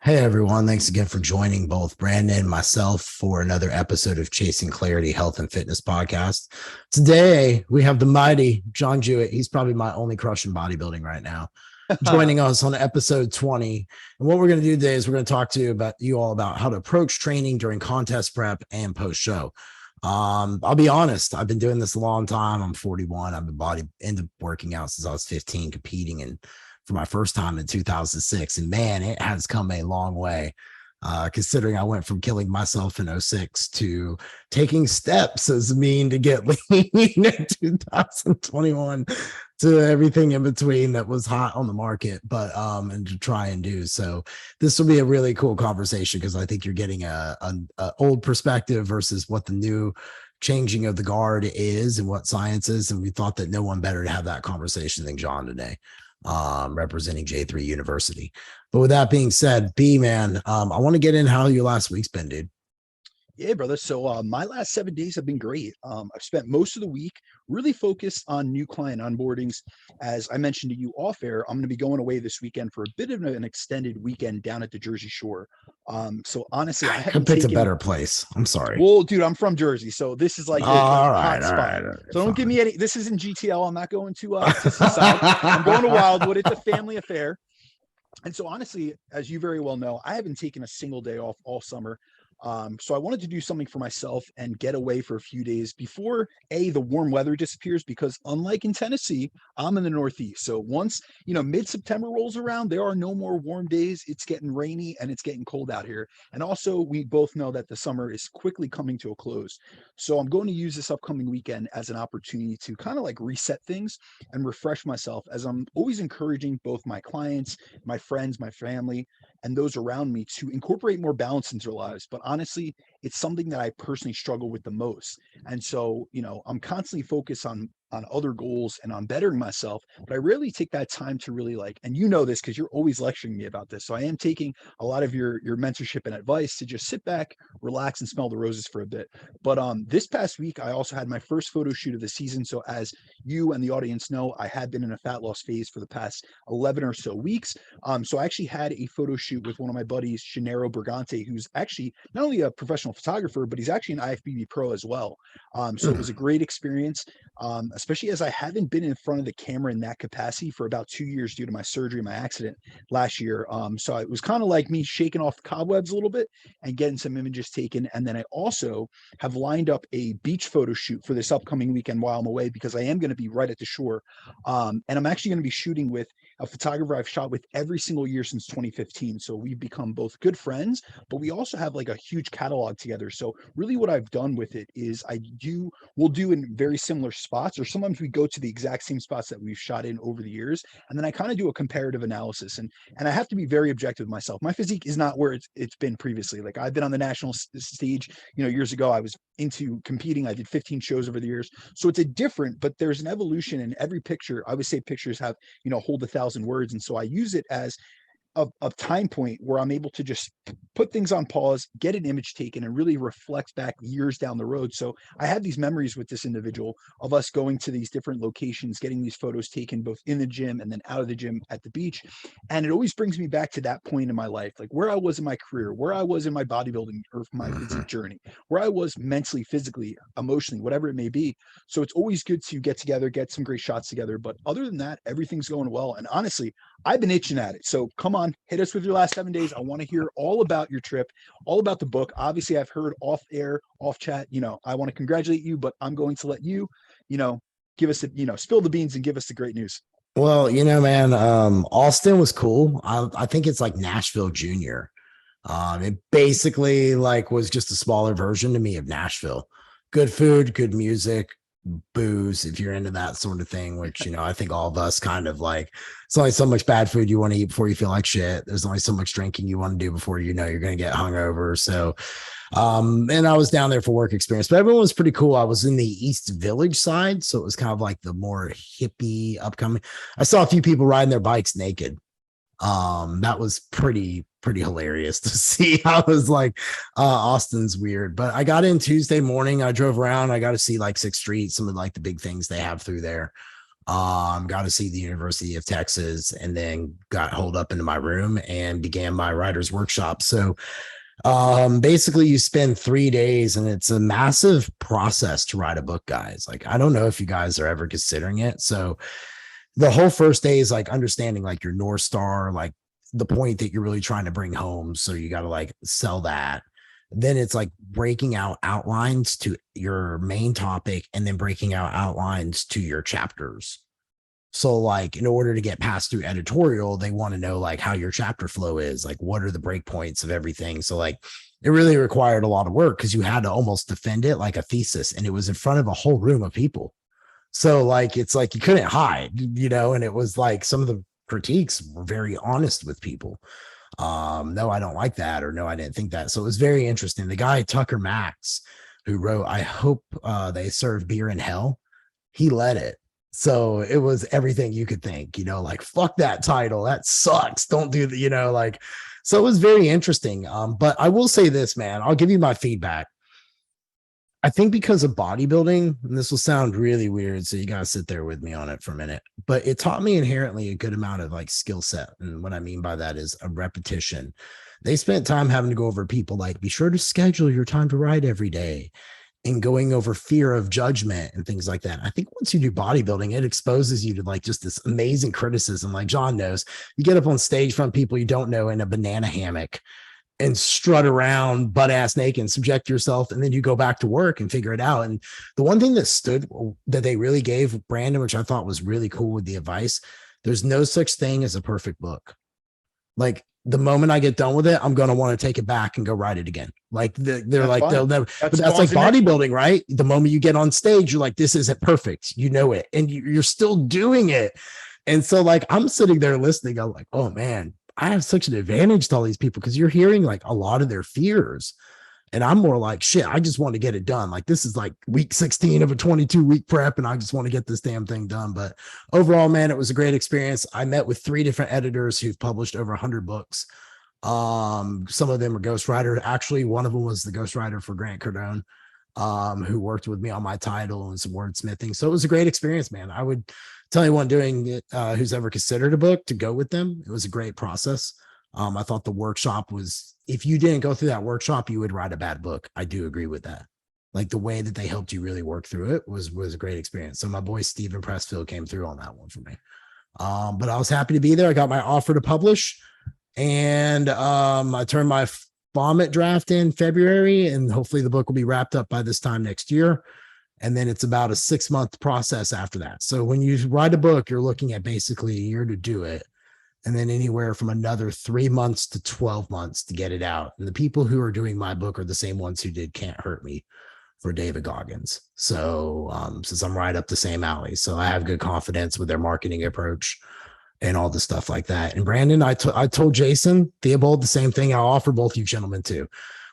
Hey everyone, thanks again for joining both Brandon and myself for another episode of Chasing Clarity Health and Fitness Podcast. Today we have the mighty John Jewett. He's probably my only crush in bodybuilding right now, joining us on episode 20. And what we're going to do today is we're going to talk to you all about how to approach training during contest prep and post show. I'll be honest, I've been doing this a long time. I'm 41. I've been into working out since I was 15, competing and for my first time in 2006. And man, it has come a long way. Considering I went from killing myself in 06 to taking steps as a mean to get lean in 2021 to everything in between that was hot on the market, but and to try and do. So this will be a really cool conversation because I think you're getting a old perspective versus what the new changing of the guard is and what science is. And we thought that no one better to have that conversation than John today, representing J3 University. But with that being said, B man, I want to get in how your last week's been, dude. Yeah, brother. So my last 7 days have been great. I've spent most of the week really focused on new client onboardings. As I mentioned to you off air, I'm going to be going away this weekend for a bit of an extended weekend down at the Jersey Shore. So honestly, I haven't picked a better place. I'm sorry. Well, dude, I'm from Jersey, so this is like the hot spot. So don't give me any. This isn't GTL. I'm not going to Seaside. I'm going to Wildwood. It's a family affair. And so honestly, as you very well know, I haven't taken a single day off all summer. So I wanted to do something for myself and get away for a few days before the warm weather disappears, because unlike in Tennessee, I'm in the Northeast. So once, mid-September rolls around, there are no more warm days. It's getting rainy and it's getting cold out here. And also we both know that the summer is quickly coming to a close. So I'm going to use this upcoming weekend as an opportunity to kind of like reset things and refresh myself, as I'm always encouraging both my clients, my friends, my family, and those around me to incorporate more balance into their lives. But honestly, it's something that I personally struggle with the most. And so, I'm constantly focused on other goals and on bettering myself, but I rarely take that time to really and this because you're always lecturing me about this. So I am taking a lot of your mentorship and advice to just sit back, relax, and smell the roses for a bit. But this past week, I also had my first photo shoot of the season. So as you and the audience know, I had been in a fat loss phase for the past 11 or so weeks. So I actually had a photo shoot with one of my buddies, Gennaro Brigante, who's actually not only a professional photographer, but he's actually an IFBB pro as well. So it was a great experience, especially as I haven't been in front of the camera in that capacity for about 2 years due to my surgery, my accident last year. So it was kind of like me shaking off the cobwebs a little bit and getting some images taken. And then I also have lined up a beach photo shoot for this upcoming weekend while I'm away, because I am going to be right at the shore. And I'm actually going to be shooting with a photographer I've shot with every single year since 2015. So we've become both good friends, but we also have like a huge catalog together. So really what I've done with it is we'll do in very similar spots, or sometimes we go to the exact same spots that we've shot in over the years. And then I kind of do a comparative analysis, and I have to be very objective with myself. My physique is not where it's been previously. Like I've been on the national stage, years ago. I was into competing. I did 15 shows over the years. So it's a different, but there's an evolution in every picture. I would say pictures have, hold 1,000 words. And so I use it as a time point where I'm able to just put things on pause, get an image taken, and really reflect back years down the road. So I have these memories with this individual of us going to these different locations, getting these photos taken both in the gym and then out of the gym at the beach. And it always brings me back to that point in my life, like where I was in my career, where I was in my bodybuilding or my physique journey, where I was mentally, physically, emotionally, whatever it may be. So it's always good to get together, get some great shots together. But other than that, everything's going well. And honestly, I've been itching at it. So come on, hit us with your last 7 days. I want to hear all about your trip, all about the book. Obviously, I've heard off air, off chat, I want to congratulate you, but I'm going to let you, give us spill the beans and give us the great news. Well, man, Austin was cool. I think it's like Nashville Junior. It basically was just a smaller version to me of Nashville. Good food, good music, booze, if you're into that sort of thing, which I think all of us kind of like. It's only so much bad food you want to eat before you feel like shit. There's only so much drinking you want to do before you're going to get hungover. So and I was down there for work experience, but everyone was pretty cool. I was in the East Village side, so it was kind of like the more hippie upcoming. I saw a few people riding their bikes naked. That was pretty hilarious to see. I was like, Austin's weird. But I got in Tuesday morning. I drove around. I got to see like 6th Street, some of like the big things they have through there. Got to see the University of Texas, and then got holed up into my room and began my writer's workshop. So basically you spend 3 days, and it's a massive process to write a book, guys. Like, I don't know if you guys are ever considering it. So the whole first day is like understanding like your North Star, like the point that you're really trying to bring home. So you got to like sell that. Then it's like breaking out outlines to your main topic, and then breaking out outlines to your chapters. So like in order to get passed through editorial, they want to know like how your chapter flow is, like what are the breakpoints of everything. So like it really required a lot of work, because you had to almost defend it like a thesis, and it was in front of a whole room of people. So like it's like you couldn't hide, and it was like some of the critiques were very honest with people. No, I don't like that, or no, I didn't think that. So it was very interesting. The guy Tucker Max, who wrote I Hope They Serve Beer in Hell, he led it. So it was everything you could think, like fuck that title, that sucks, don't do the, like. So it was very interesting. But I will say this, man, I'll give you my feedback. I think because of bodybuilding, and this will sound really weird, so you got to sit there with me on it for a minute, but it taught me inherently a good amount of like skill set. And what I mean by that is a repetition. They spent time having to go over people like, be sure to schedule your time to write every day, and going over fear of judgment and things like that. I think once you do bodybuilding, it exposes you to like just this amazing criticism. Like John knows, you get up on stage from people you don't know in a banana hammock and strut around butt ass naked and subject yourself, and then you go back to work and figure it out. And the one thing that they really gave Brandon, which I thought was really cool with the advice, there's no such thing as a perfect book. Like the moment I get done with it, I'm going to want to take it back and go write it again. Like they're like, they'll never, but that's like bodybuilding, right? The moment you get on stage, you're like, this isn't perfect. It. And you're still doing it. And so like, I'm sitting there listening. I'm like, oh man, I have such an advantage to all these people, because you're hearing like a lot of their fears. And I'm more like, shit, I just want to get it done. Like this is like week 16 of a 22-week prep, and I just want to get this damn thing done. But overall, man, it was a great experience. I met with 3 different editors who've published over 100 books. Some of them are ghostwriters. Actually, one of them was the ghostwriter for Grant Cardone, who worked with me on my title and some wordsmithing. So it was a great experience, man. I would tell anyone doing it, who's ever considered a book, to go with them. It was a great process. I thought the workshop was, if you didn't go through that workshop, you would write a bad book. I do agree with that. Like the way that they helped you really work through it was a great experience. So my boy Stephen Pressfield came through on that one for me. But I was happy to be there. I got my offer to publish, and I turned my vomit draft in February, and hopefully the book will be wrapped up by this time next year. And then it's about a 6-month process after that. So when you write a book, you're looking at basically a year to do it, and then anywhere from another 3 months to 12 months to get it out. And the people who are doing my book are the same ones who did Can't Hurt Me for David Goggins. So since I'm right up the same alley, so I have good confidence with their marketing approach and all the stuff like that. And Brandon, I told Jason Theobald the same thing. I'll offer both you gentlemen too.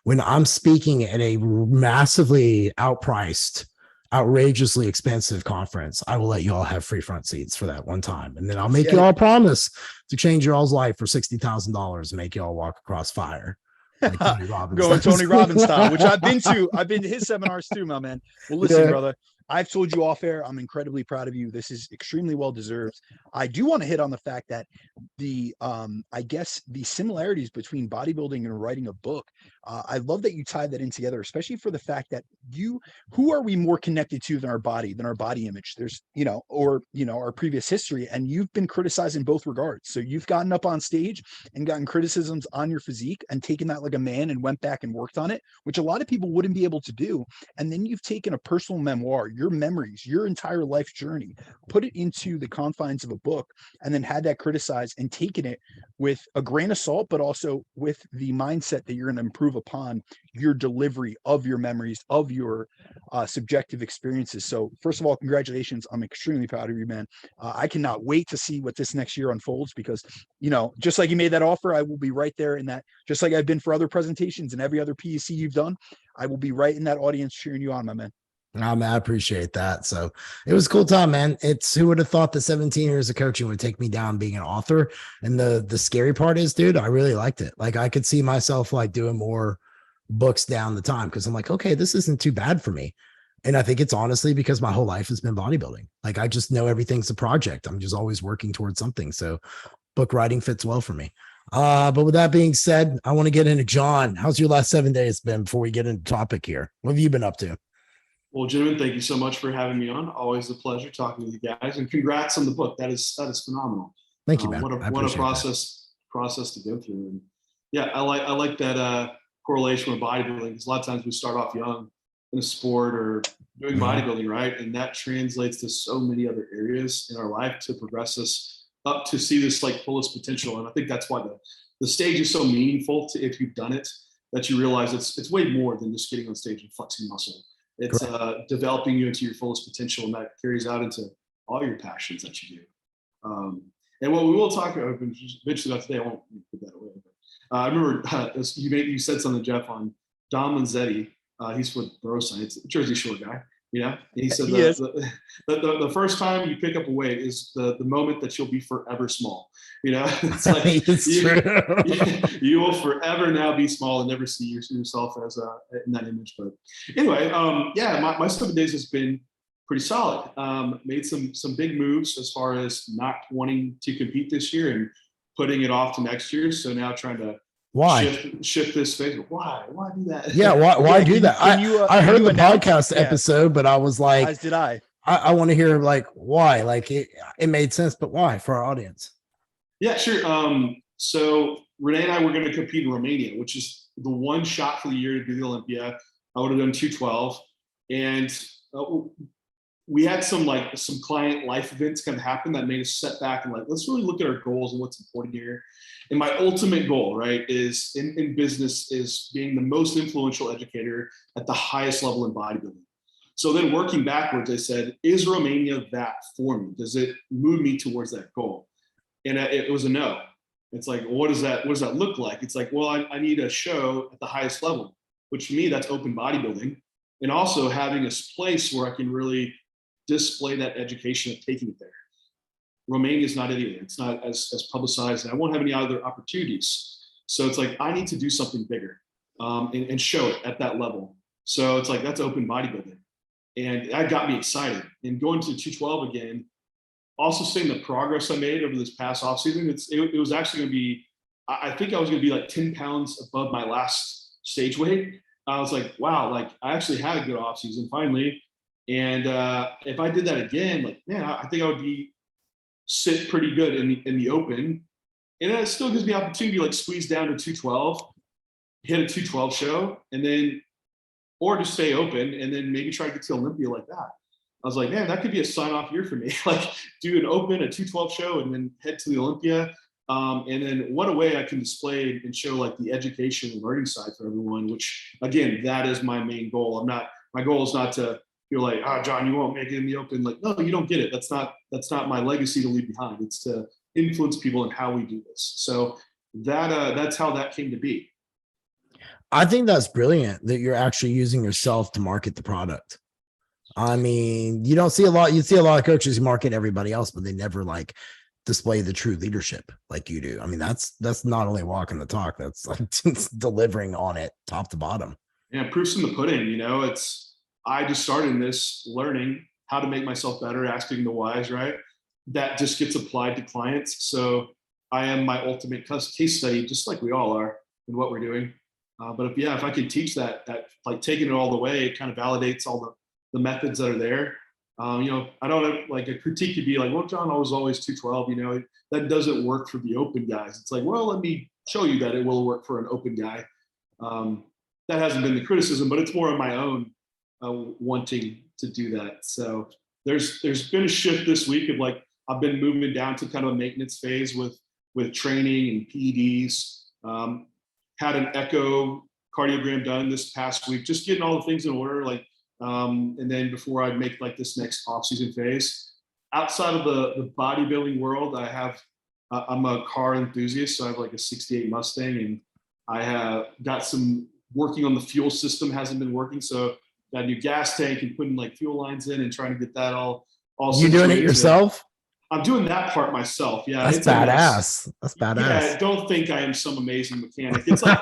When I'm speaking at a massively outpriced, outrageously expensive conference, I will let you all have free front seats for that one time, and then I'll make you all promise to change your all's life for $60,000 and make you all walk across fire, like Tony Robbins. Going Tony Robbins style, which I've been to his seminars too, my man. Well, listen, brother, I've told you off air, I'm incredibly proud of you. This is extremely well deserved. I do want to hit on the fact that the I guess the similarities between bodybuilding and writing a book, I love that you tied that in together, especially for the fact that who are we more connected to than our body image? There's, our previous history, and you've been criticized in both regards. So you've gotten up on stage and gotten criticisms on your physique and taken that like a man and went back and worked on it, which a lot of people wouldn't be able to do. And then you've taken a personal memoir, your memories, your entire life journey, put it into the confines of a book, and then had that criticized and taken it with a grain of salt, but also with the mindset that you're going to improve upon your delivery of your memories, of your subjective experiences. So first of all, congratulations. I'm extremely proud of you, man. I cannot wait to see what this next year unfolds, because, just like you made that offer, I will be right there in that, just like I've been for other presentations and every other PEC you've done. I will be right in that audience cheering you on, my man. I appreciate that. So it was a cool time, man. Who would have thought that 17 years of coaching would take me down being an author? And the scary part is, dude, I really liked it. Like I could see myself like doing more books down the time, because I'm like, okay, this isn't too bad for me. And I think it's honestly because my whole life has been bodybuilding. Like I just know everything's a project. I'm just always working towards something. So book writing fits well for me. But with that being said, I want to get into John. How's your last 7 days been before we get into topic here? What have you been up to? Well, gentlemen, thank you so much for having me on. Always a pleasure talking with you guys, and congrats on the book. That is phenomenal. Thank you, man. What a process to go through. And yeah, I like that correlation with bodybuilding, because a lot of times we start off young in a sport or doing bodybuilding, right? And that translates to so many other areas in our life to progress us up to see this like fullest potential. And I think that's why the stage is so meaningful to, if you've done it, that you realize it's way more than just getting on stage and flexing muscle. It's developing you into your fullest potential, and that carries out into all your passions that you do. And what we will talk about eventually about today, I won't put that away. But, I remember you said something, Jeff, on Dom Lanzetti. He's with Bro Science, Jersey Shore guy. And he said the first time you pick up a weight is the moment that you'll be forever small. It's like you will forever now be small and never see yourself as in that image. But anyway, my 7 days has been pretty solid. Made some big moves as far as not wanting to compete this year and putting it off to next year. So now trying to shift this phase. Why do that? Yeah, why do that? I heard the podcast episode, but I was like, as did I want to hear like why. Like it made sense, but why for our audience? Yeah, sure. So Renee and I were going to compete in Romania, which is the one shot for the year to do the Olympia. I would have done 212, and we had some client life events kind of happen that made us set back and let's really look at our goals and what's important here. And my ultimate goal, right, is in business is being the most influential educator at the highest level in bodybuilding. So then working backwards, I said, is Romania that for me? Does it move me towards that goal? And it was a no. It's like, what does that look like? It's like, well, I need a show at the highest level, which for me, that's open bodybuilding. And also having a place where I can really display that education of taking it there. Romania is not anywhere. It's not as publicized, and I won't have any other opportunities. So it's like, I need to do something bigger and show it at that level. So it's like, that's open bodybuilding. And that got me excited. And going to 212 again, also seeing the progress I made over this past offseason, it was actually going to be, I think I was going to be like 10 pounds above my last stage weight. I was like, wow, like I actually had a good offseason finally. And if I did that again, like, man, I think I would sit pretty good in the open. And it still gives me opportunity to like squeeze down to 212, hit a 212 show, and then, or just stay open and then maybe try to get to Olympia like that. I was like, man, that could be a sign-off year for me. Like do an open, a 212 show, and then head to the Olympia. And then what a way I can display and show like the education and learning side for everyone, which again, that is my main goal. My goal is not to feel like, John, you won't make it in the open. Like, no, you don't get it. That's not my legacy to leave behind. It's to influence people in how we do this. So that's how that came to be. I think that's brilliant that you're actually using yourself to market the product. I mean, you see a lot of coaches who market everybody else, but they never like display the true leadership like you do. I mean, that's not only walking the talk, that's like delivering on it top to bottom. Yeah, proof's in the pudding. I just started in this learning how to make myself better, asking the whys, right? That just gets applied to clients. So I am my ultimate case study, just like we all are in what we're doing. But if I could teach that like taking it all the way, it kind of validates all the methods that are there. I don't have like a critique could be like, well, John, I was always 212, that doesn't work for the open guys. It's like, well, let me show you that it will work for an open guy. That hasn't been the criticism, but it's more of my own wanting to do that. So there's been a shift this week of like, I've been moving down to kind of a maintenance phase with training and PEDs. Had an echocardiogram done this past week, just getting all the things in order, and then before I make like this next off-season phase. Outside of the bodybuilding world, I'm a car enthusiast, so I have like a 68 Mustang, and I have got some working on the fuel system, hasn't been working, so got a new gas tank and putting like fuel lines in and trying to get that all you doing it yourself? I'm doing that part myself. Yeah. That's badass. That's badass. Yeah, I don't think I am some amazing mechanic. It's like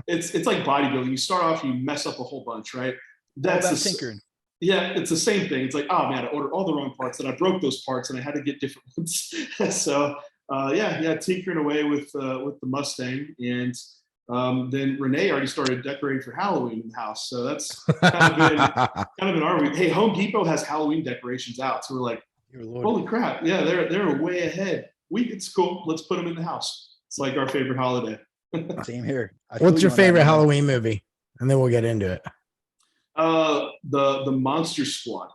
it's like bodybuilding. You start off, you mess up a whole bunch, right? That's about tinkering. Yeah, it's the same thing. It's like, oh man, I ordered all the wrong parts and I broke those parts and I had to get different ones. So tinkering away with the Mustang. And then Renee already started decorating for Halloween in the house. So that's kind of been our week. Hey, Home Depot has Halloween decorations out. So we're like, holy crap. Yeah, they're way ahead. It's cool. Let's put them in the house. It's like our favorite holiday. Same here. What's your favorite Halloween movie? And then we'll get into it. The Monster Squad.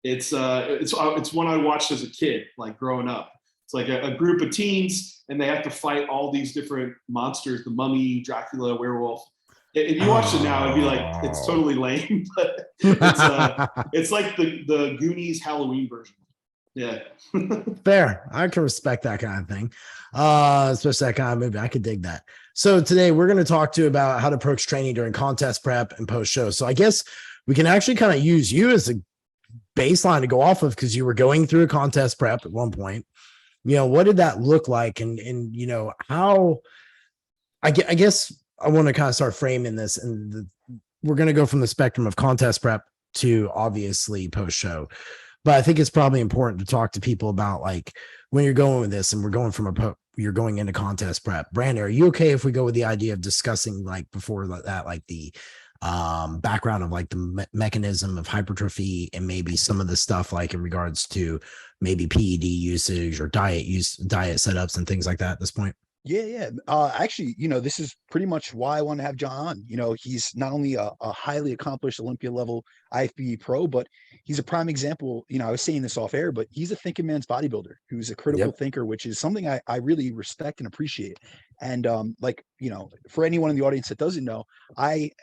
It's one I watched as a kid, like growing up. It's like a group of teens, and they have to fight all these different monsters: the Mummy, Dracula, werewolf. If you watch it now, it'd be like it's totally lame, but it's like the Goonies Halloween version. Yeah. Fair. I can respect that kind of thing. Especially that kind of movie. I could dig that. So today we're going to talk to you about how to approach training during contest prep and post show. So I guess we can actually kind of use you as a baseline to go off of, because you were going through a contest prep at one point. What did that look like? And how, I guess I want to kind of start framing this, and we're going to go from the spectrum of contest prep to obviously post show. But I think it's probably important to talk to people about, like, when you're going with this, and we're going from you're going into contest prep. Brandon, are you okay if we go with the idea of discussing, like, before that, like the background of like the mechanism of hypertrophy, and maybe some of the stuff like in regards to maybe PED usage or diet setups and things like that at this point? Yeah. Actually, this is pretty much why I want to have John on. He's not only a highly accomplished Olympia level IFBB pro, but he's a prime example. I was saying this off air, but he's a thinking man's bodybuilder who's a critical thinker, which is something I really respect and appreciate. And for anyone in the audience that doesn't know,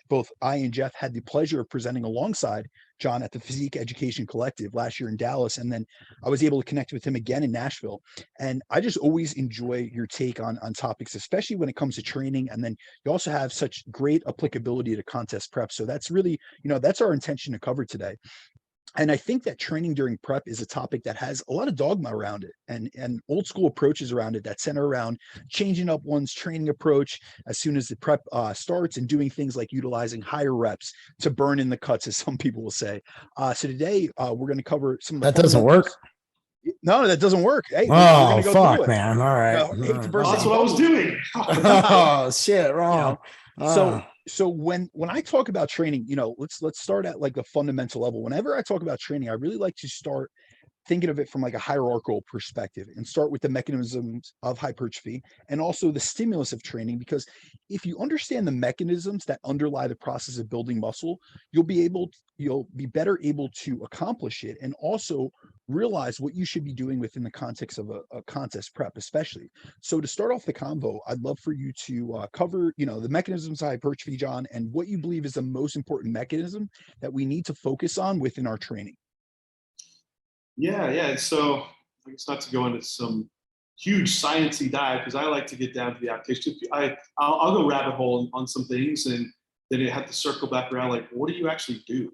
both I and Jeff had the pleasure of presenting alongside John at the Physique Education Collective last year in Dallas. And then I was able to connect with him again in Nashville. And I just always enjoy your take on topics, especially when it comes to training. And then you also have such great applicability to contest prep. So that's really, that's our intention to cover today. And I think that training during prep is a topic that has a lot of dogma around it, and old school approaches around it that center around changing up one's training approach as soon as the prep starts, and doing things like utilizing higher reps to burn in the cuts, as some people will say. So today we're going to cover some of the— That doesn't work. No, that doesn't work. Hey, oh, fuck, man. All right. That's what I was doing. Oh, shit. Wrong. So when I talk about training, let's start at like the fundamental level. Whenever I talk about training, I really like to start thinking of it from like a hierarchical perspective, and start with the mechanisms of hypertrophy and also the stimulus of training. Because if you understand the mechanisms that underlie the process of building muscle, you'll be better able to accomplish it, and also realize what you should be doing within the context of a contest prep, especially. So to start off the convo, I'd love for you to cover, the mechanisms of hypertrophy, John, and what you believe is the most important mechanism that we need to focus on within our training. Yeah. So I guess not to go into some huge sciencey dive, because I like to get down to the application. I'll go rabbit hole on some things, and then you have to circle back around, like, what do you actually do?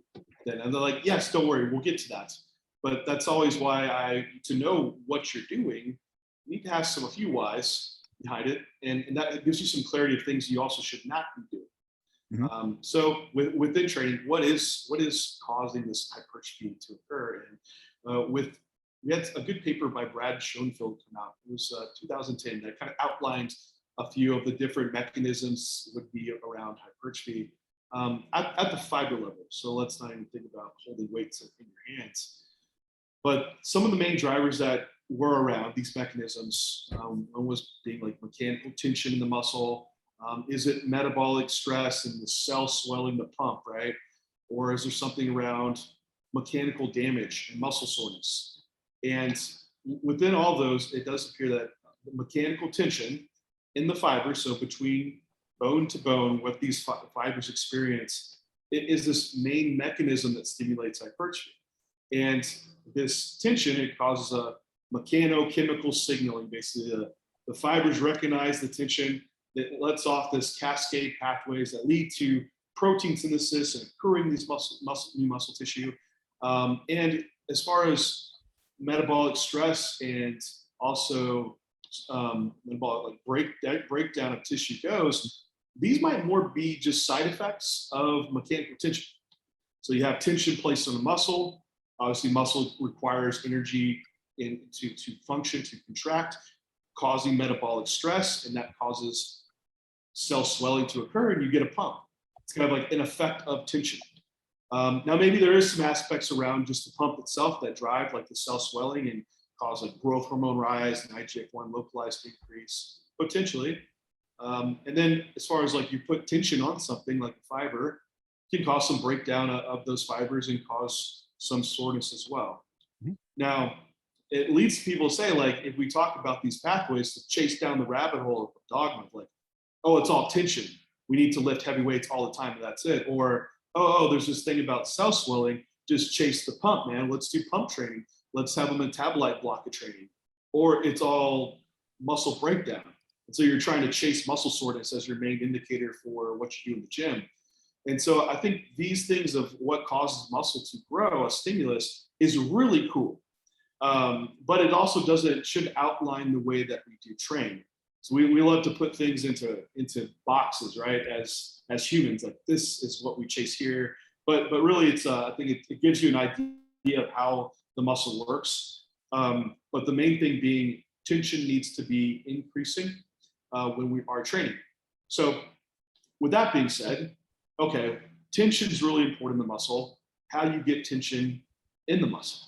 And they're like, yes, don't worry, we'll get to that. But that's always why to know what you're doing, you need to have a few whys behind it, and that gives you some clarity of things you also should not be doing. Mm-hmm. So within training, what is causing this hypertrophy to occur? And we had a good paper by Brad Schoenfeld come out. It was 2010 that kind of outlined a few of the different mechanisms would be around hypertrophy at the fiber level. So let's not even think about holding weights in your hands. But some of the main drivers that were around these mechanisms, one was being like mechanical tension in the muscle. Is it metabolic stress and the cell swelling the pump, right? Or is there something around mechanical damage and muscle soreness? And within all those, it does appear that the mechanical tension in the fiber, so between bone to bone, what these fibers experience, it is this main mechanism that stimulates hypertrophy. And this tension, it causes a mechanochemical signaling. Basically, the fibers recognize the tension, that lets off this cascade pathways that lead to protein synthesis and occurring these new muscle tissue. And as far as metabolic stress and also metabolic breakdown of tissue goes, these might more be just side effects of mechanical tension. So you have tension placed on the muscle. Obviously, muscle requires energy to function, to contract, causing metabolic stress, and that causes cell swelling to occur, and you get a pump. It's kind of like an effect of tension. Now, maybe there is some aspects around just the pump itself that drive like the cell swelling and cause like growth hormone rise and IGF-1 localized increase, potentially. And then as far as like you put tension on something like a fiber, it can cause some breakdown of those fibers and cause some soreness as well. Mm-hmm. Now, it leads people to say, like, if we talk about these pathways, to chase down the rabbit hole of dogma, like, oh, it's all tension. We need to lift heavy weights all the time, and that's it. Or, oh, there's this thing about cell swelling. Just chase the pump, man. Let's do pump training. Let's have a metabolite block of training. Or it's all muscle breakdown. And so you're trying to chase muscle soreness as your main indicator for what you do in the gym. And so I think these things of what causes muscle to grow, a stimulus, is really cool. But it also should outline the way that we do train. So we love to put things into boxes, right? As humans, like this is what we chase here. But really, it's I think it gives you an idea of how the muscle works. But the main thing being tension needs to be increasing when we are training. So with that being said, okay, tension is really important in the muscle. How do you get tension in the muscle?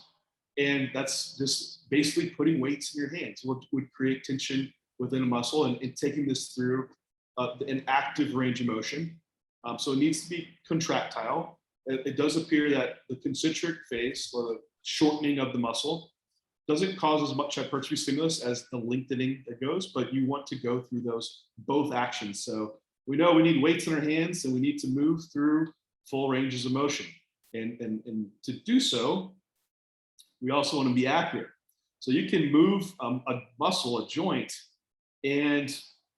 And that's just basically putting weights in your hands would create tension within a muscle and taking this through an active range of motion. So it needs to be contractile. It does appear that the concentric phase, or the shortening of the muscle, doesn't cause as much hypertrophy stimulus as the lengthening that goes, but you want to go through both actions. So we know we need weights in our hands and we need to move through full ranges of motion. And to do so, we also want to be accurate. So you can move a muscle, a joint, and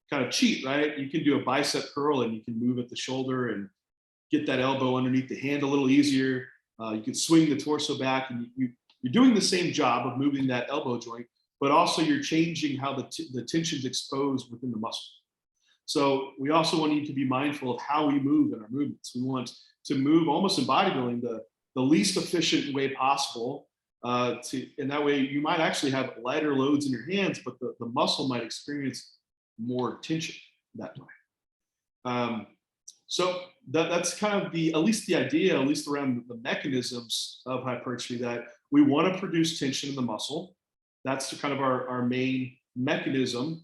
kind of cheat, right? You can do a bicep curl and you can move at the shoulder and get that elbow underneath the hand a little easier. You can swing the torso back, and you're doing the same job of moving that elbow joint, but also you're changing how the tension's exposed within the muscle. So we also want you to be mindful of how we move in our movements. We want to move almost in bodybuilding the least efficient way possible. And that way you might actually have lighter loads in your hands, but the muscle might experience more tension that way. So that's kind of at least the idea, at least around the mechanisms of hypertrophy, that we want to produce tension in the muscle. That's kind of our main mechanism.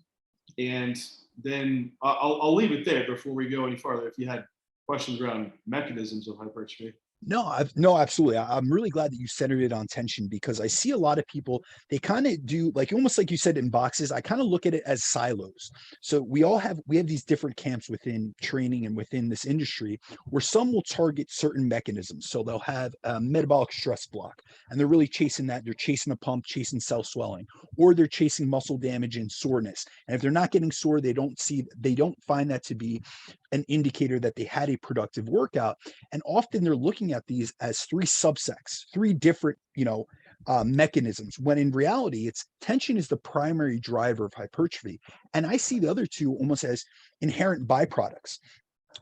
And then I'll leave it there before we go any farther. If you had questions around mechanisms of hypertrophy. No, absolutely. I'm really glad that you centered it on tension, because I see a lot of people, they kind of do like, almost like you said in boxes, I kind of look at it as silos. So we have these different camps within training and within this industry, where some will target certain mechanisms. So they'll have a metabolic stress block, and they're really chasing that. They're chasing a pump, chasing cell swelling, or they're chasing muscle damage and soreness. And if they're not getting sore, they don't find that to be an indicator that they had a productive workout. And often they're looking at these as three subsets, three different, mechanisms, when in reality, it's tension is the primary driver of hypertrophy. And I see the other two almost as inherent byproducts.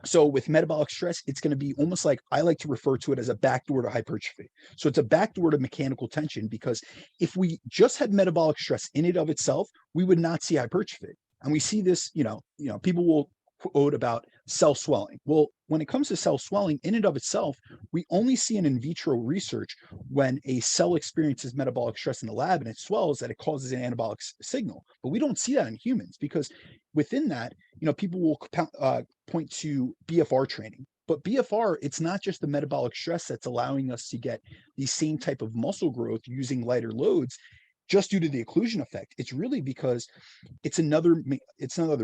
So with metabolic stress, it's going to be almost like, I like to refer to it as a backdoor to hypertrophy. So it's a backdoor to mechanical tension, because if we just had metabolic stress in and of itself, we would not see hypertrophy. And we see this, people will quote about cell swelling. Well, when it comes to cell swelling in and of itself, we only see in vitro research when a cell experiences metabolic stress in the lab and it swells, that it causes an anabolic signal. But we don't see that in humans, because within that, people will point to BFR training. But BFR, it's not just the metabolic stress that's allowing us to get the same type of muscle growth using lighter loads just due to the occlusion effect. It's really because it's another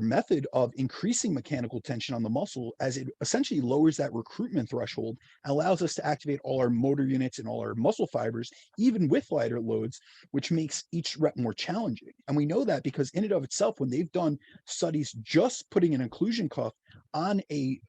method of increasing mechanical tension on the muscle, as it essentially lowers that recruitment threshold and allows us to activate all our motor units and all our muscle fibers, even with lighter loads, which makes each rep more challenging. And we know that because in and of itself, when they've done studies just putting an occlusion cuff on a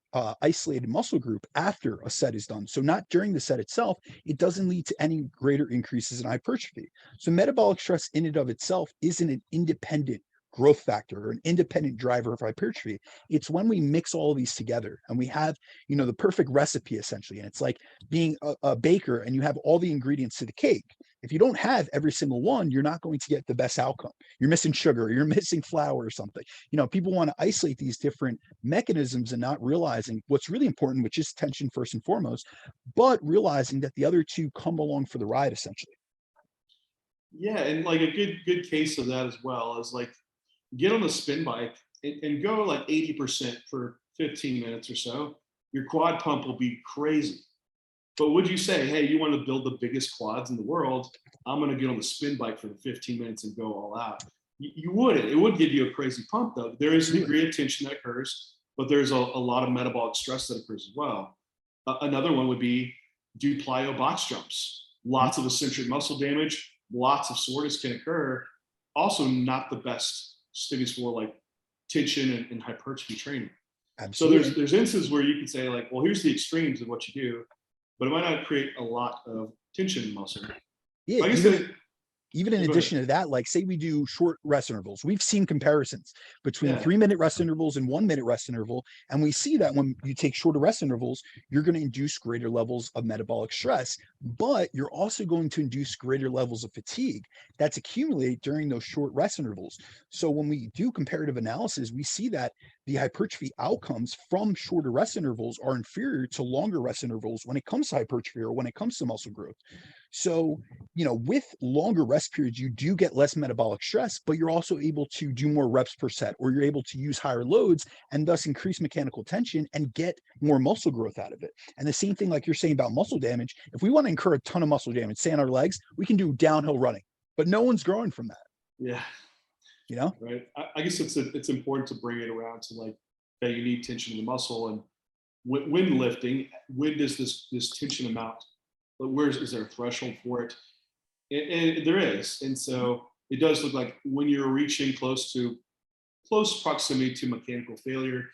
isolated muscle group after a set is done, so not during the set itself, it doesn't lead to any greater increases in hypertrophy. So metabolic stress in and of itself isn't an independent growth factor or an independent driver of hypertrophy. It's when we mix all of these together and we have, the perfect recipe essentially. And it's like being a baker and you have all the ingredients to the cake. If you don't have every single one, you're not going to get the best outcome. You're missing sugar, or you're missing flour or something. People want to isolate these different mechanisms and not realizing what's really important, which is tension first and foremost, but realizing that the other two come along for the ride essentially. Yeah, and like a good case of that as well is like get on the spin bike and go like 80% for 15 minutes or so. Your quad pump will be crazy. But would you say, hey, you want to build the biggest quads in the world? I'm going to get on the spin bike for the 15 minutes and go all out. You wouldn't. It would give you a crazy pump, though. There is a degree of tension that occurs, but there's a lot of metabolic stress that occurs as well. Another one would be do plyo box jumps. Lots of eccentric muscle damage, lots of soreness can occur. Also, not the best stimulus for like tension and hypertrophy training. Absolutely. So there's instances where you can say like, well, here's the extremes of what you do, but it might not create a lot of tension in muscle. Yeah, even in addition to that, like say we do short rest intervals, we've seen comparisons between 3-minute rest intervals and 1-minute rest interval. And we see that when you take shorter rest intervals, you're going to induce greater levels of metabolic stress, but you're also going to induce greater levels of fatigue that's accumulated during those short rest intervals. So when we do comparative analysis, we see that the hypertrophy outcomes from shorter rest intervals are inferior to longer rest intervals when it comes to hypertrophy or when it comes to muscle growth. So, with longer rest periods, you do get less metabolic stress, but you're also able to do more reps per set, or you're able to use higher loads and thus increase mechanical tension and get more muscle growth out of it. And the same thing, like you're saying about muscle damage, if we want to incur a ton of muscle damage, say on our legs, we can do downhill running, but no one's growing from that. Yeah. Right. I guess it's important to bring it around to like that you need tension in the muscle, and when lifting, when does this tension amount? Where is there a threshold for it? And there is. And so it does look like when you're reaching close proximity to mechanical failure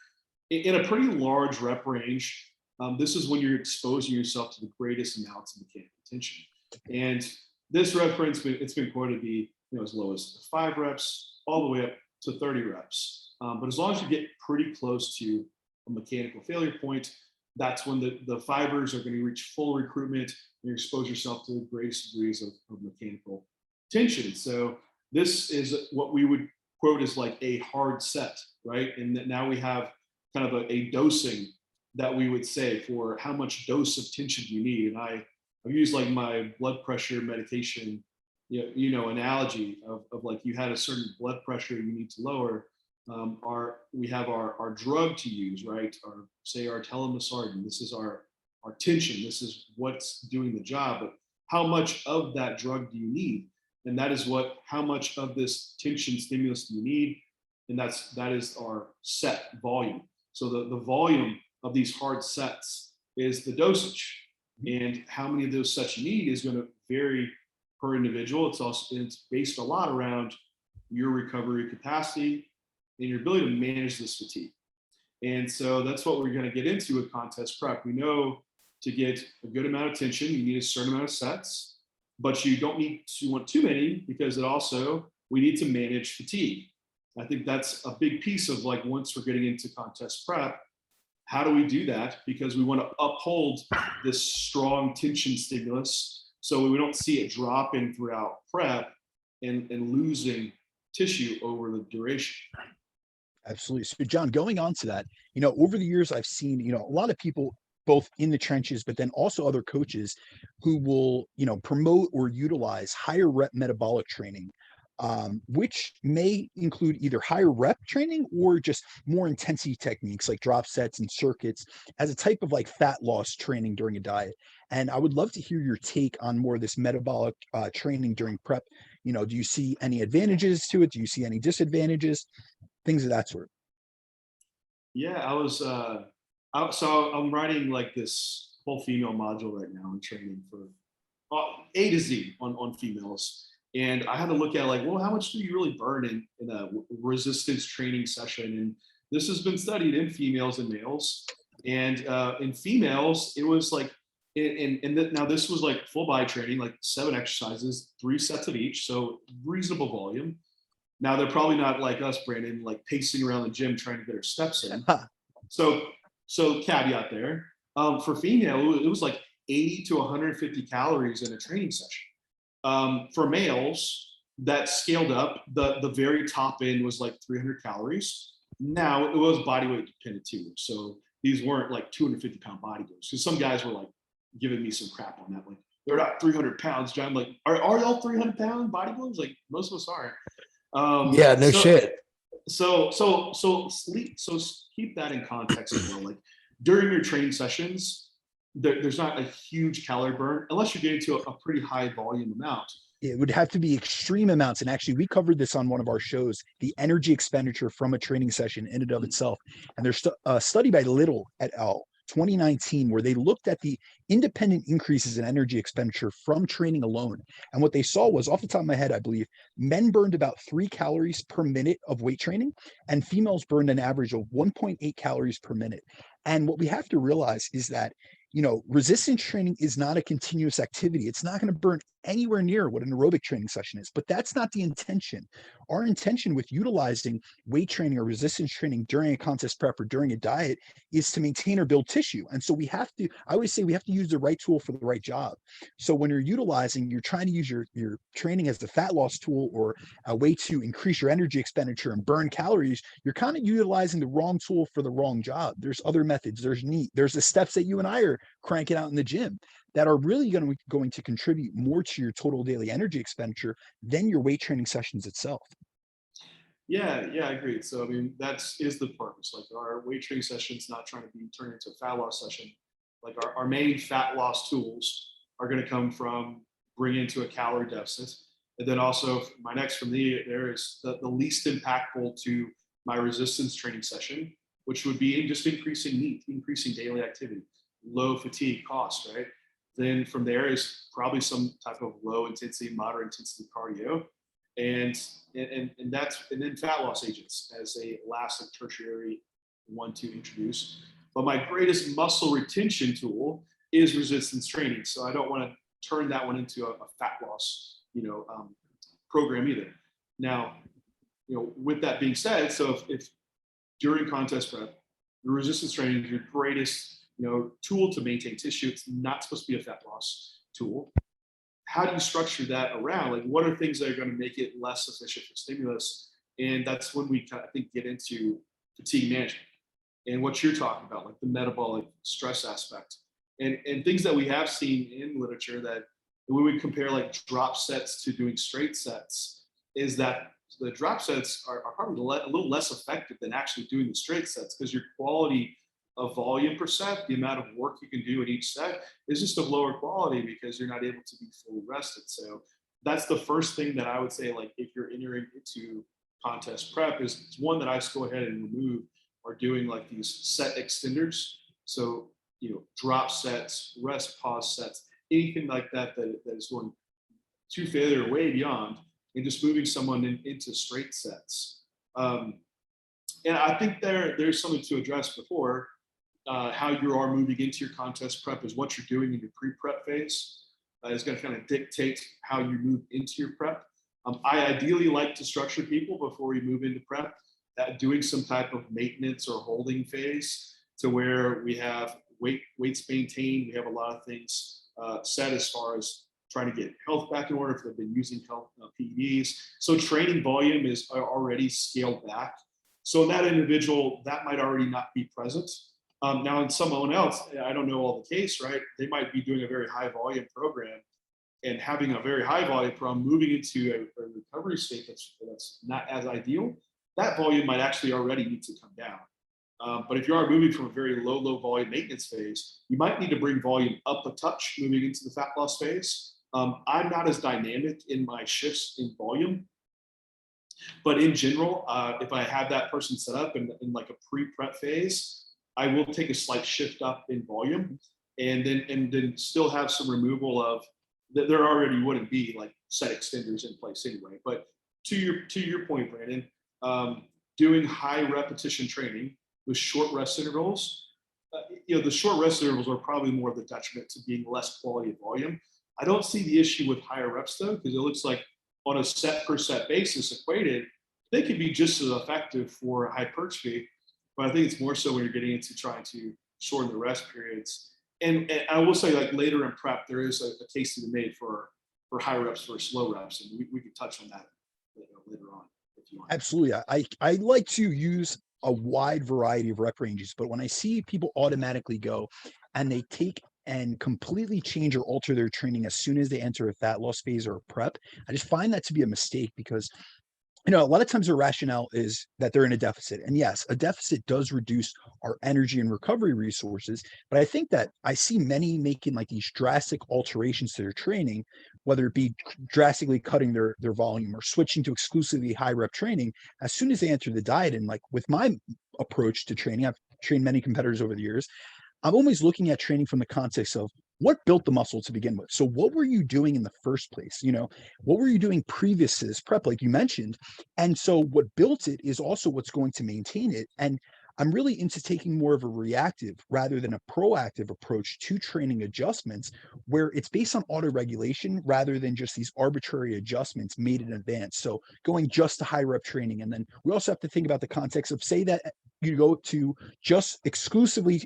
in a pretty large rep range, this is when you're exposing yourself to the greatest amounts of mechanical tension. And this reference, it's been quoted to be as low as 5 reps all the way up to 30 reps. But as long as you get pretty close to a mechanical failure point, that's when the fibers are going to reach full recruitment and you expose yourself to the greatest degrees of mechanical tension. So this is what we would quote as like a hard set, right? And that now we have kind of a dosing that we would say for how much dose of tension you need. And I've used like my blood pressure medication, analogy of like you had a certain blood pressure you need to lower. We have our drug to use, right? Our telomethasardin. This is our tension. This is what's doing the job. But how much of that drug do you need? And that is how much of this tension stimulus do you need? And that is our set volume. So the volume of these hard sets is the dosage, and how many of those sets you need is going to vary per individual. It's based a lot around your recovery capacity and your ability to manage this fatigue. And so that's what we're going to get into with contest prep. We know to get a good amount of tension, you need a certain amount of sets, but you don't need to want too many because we need to manage fatigue. I think that's a big piece of like, once we're getting into contest prep, how do we do that? Because we want to uphold this strong tension stimulus so we don't see it dropping throughout prep and losing tissue over the duration. Absolutely. So John, going on to that, over the years, I've seen, a lot of people both in the trenches, but then also other coaches who will, promote or utilize higher rep metabolic training, which may include either higher rep training or just more intensity techniques like drop sets and circuits as a type of like fat loss training during a diet. And I would love to hear your take on more of this metabolic training during prep. Do you see any advantages to it? Do you see any disadvantages? Things of that sort. Yeah, so I'm writing like this whole female module right now. I'm training for A to Z on females. And I had to look at like, well, how much do you really burn in a resistance training session? And this has been studied in females and males. And in females, it was like, now this was like full body training, like 7 exercises, 3 sets of each. So reasonable volume. Now they're probably not like us, Brandon, like pacing around the gym trying to get her steps in. So caveat there. For female, it was like 80 to 150 calories in a training session. For males, that scaled up. The very top end was like 300 calories. Now it was body weight dependent too. So these weren't like 250 pound bodybuilders. Because some guys were like giving me some crap on that. Like, they're not 300 pounds, John. Like, are y'all 300 pound bodybuilders? Like, most of us are. Yeah, no shit. So keep that in context as well. Like, during your training sessions, there's not a huge calorie burn unless you're getting to a pretty high volume amount. It would have to be extreme amounts. And actually, we covered this on one of our shows, the energy expenditure from a training session in and of itself. And there's a study by Little et al. 2019, where they looked at the independent increases in energy expenditure from training alone. And what they saw was, off the top of my head, I believe, men burned about 3 calories per minute of weight training, and females burned an average of 1.8 calories per minute. And what we have to realize is that, resistance training is not a continuous activity. It's not going to burn anywhere near what an aerobic training session is, but that's not the intention. Our intention with utilizing weight training or resistance training during a contest prep or during a diet is to maintain or build tissue. And so I always say we have to use the right tool for the right job. So when you're trying to use your training as a fat loss tool or a way to increase your energy expenditure and burn calories, you're kind of utilizing the wrong tool for the wrong job. There's other methods. There's the steps that you and I are cranking out in the gym that are really going to contribute more to your total daily energy expenditure than your weight training sessions itself. Yeah, I agree. So, I mean, that is the purpose. Like, our weight training sessions not trying to be turned into a fat loss session. Like, our main fat loss tools are going to come from bringing into a calorie deficit. And then also my next from there is the least impactful to my resistance training session, which would be just increasing NEAT, increasing daily activity, low fatigue cost, right? Then from there is probably some type of low intensity, moderate intensity cardio. And then fat loss agents as a last and tertiary one to introduce. But my greatest muscle retention tool is resistance training. So I don't want to turn that one into a fat loss, program either. Now, with that being said, so if during contest prep, the resistance training is your greatest, tool to maintain tissue, it's not supposed to be a fat loss tool. How do you structure that around? Like, what are things that are going to make it less efficient for stimulus? And that's when we kind of, I think, get into fatigue management and what you're talking about, like the metabolic stress aspect and things that we have seen in literature that when we compare like drop sets to doing straight sets, is that the drop sets are probably a little less effective than actually doing the straight sets, because your quality of volume per set, the amount of work you can do in each set, is just of lower quality because you're not able to be fully rested. So that's the first thing that I would say, like, if you're entering into contest prep, is one that I just go ahead and remove, are doing like these set extenders. So, drop sets, rest pause sets, anything like that is going to failure way beyond, and just moving someone into straight sets. And I think there's something to address before. How you are moving into your contest prep is what you're doing in your pre-prep phase is going to kind of dictate how you move into your prep. I ideally like to structure people before we move into prep, doing some type of maintenance or holding phase to where we have weights maintained. We have a lot of things set as far as trying to get health back in order if they've been using health PEDs. So training volume is already scaled back. So in that individual, that might already not be present. Now, in someone else, I don't know all the case, right? They might be doing a very high volume program and having a very high volume program, moving into a recovery state that's not as ideal. That volume might actually already need to come down. But if you are moving from a very low volume maintenance phase, you might need to bring volume up a touch moving into the fat loss phase. I'm not as dynamic in my shifts in volume, but in general, if I have that person set up in like a pre-prep phase, I will take a slight shift up in volume, and then still have some removal of that. There already wouldn't be like set extenders in place anyway. But to your point, Brandon, doing high repetition training with short rest intervals, the short rest intervals are probably more of the detriment to being less quality of volume. I don't see the issue with higher reps though, because it looks like on a set per set basis equated, they could be just as effective for hypertrophy, but I think it's more so when you're getting into trying to shorten the rest periods. And I will say, like later in prep, there is a case to be made for high reps versus low reps, and we can touch on that later on if you want. Absolutely. I like to use a wide variety of rep ranges, but when I see people automatically go and they take and completely change or alter their training as soon as they enter a fat loss phase or a prep, I just find that to be a mistake because a lot of times their rationale is that they're in a deficit. And yes, a deficit does reduce our energy and recovery resources. But I think that I see many making like these drastic alterations to their training, whether it be drastically cutting their volume or switching to exclusively high rep training as soon as they enter the diet. And like with my approach to training, I've trained many competitors over the years. I'm always looking at training from the context of what built the muscle to begin with. So what were you doing in the first place? What were you doing previous to this prep, like you mentioned? And so what built it is also what's going to maintain it. And I'm really into taking more of a reactive rather than a proactive approach to training adjustments where it's based on auto regulation rather than just these arbitrary adjustments made in advance. So going just to high rep training. And then we also have to think about the context of, say that you go to just exclusively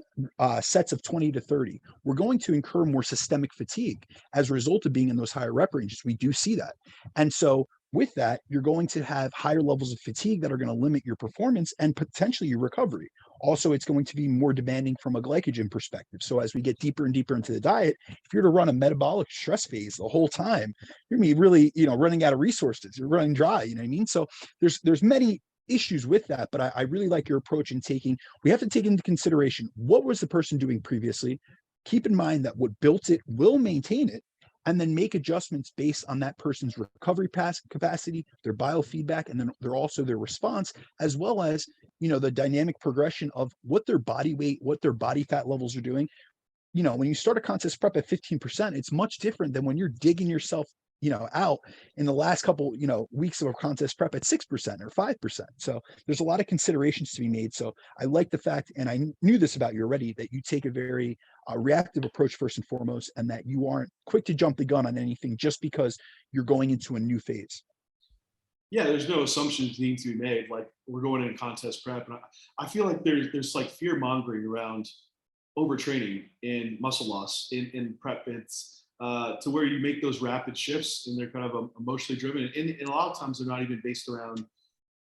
sets of 20 to 30, we're going to incur more systemic fatigue as a result of being in those higher rep ranges. We do see that. And so with that, you're going to have higher levels of fatigue that are going to limit your performance and potentially your recovery. Also, it's going to be more demanding from a glycogen perspective. So as we get deeper and deeper into the diet, if you're to run a metabolic stress phase the whole time, you're going to be really, running out of resources. You're running dry, you know what I mean? So there's many issues with that, but I really like your approach in we have to take into consideration what was the person doing previously, keep in mind that what built it will maintain it, and then make adjustments based on that person's recovery capacity, their biofeedback, and then their response, as well as, the dynamic progression of what their body weight, what their body fat levels are doing. When you start a contest prep at 15%, it's much different than when you're digging yourself out in the last couple, weeks of a contest prep at 6% or 5%. So there's a lot of considerations to be made. So I like the fact, and I knew this about you already, that you take a very reactive approach first and foremost, and that you aren't quick to jump the gun on anything just because you're going into a new phase. Yeah, there's no assumptions need to be made. Like we're going in contest prep, and I feel like there's like fear mongering around overtraining in muscle loss in prep. It's to where you make those rapid shifts and they're kind of emotionally driven. And a lot of times they're not even based around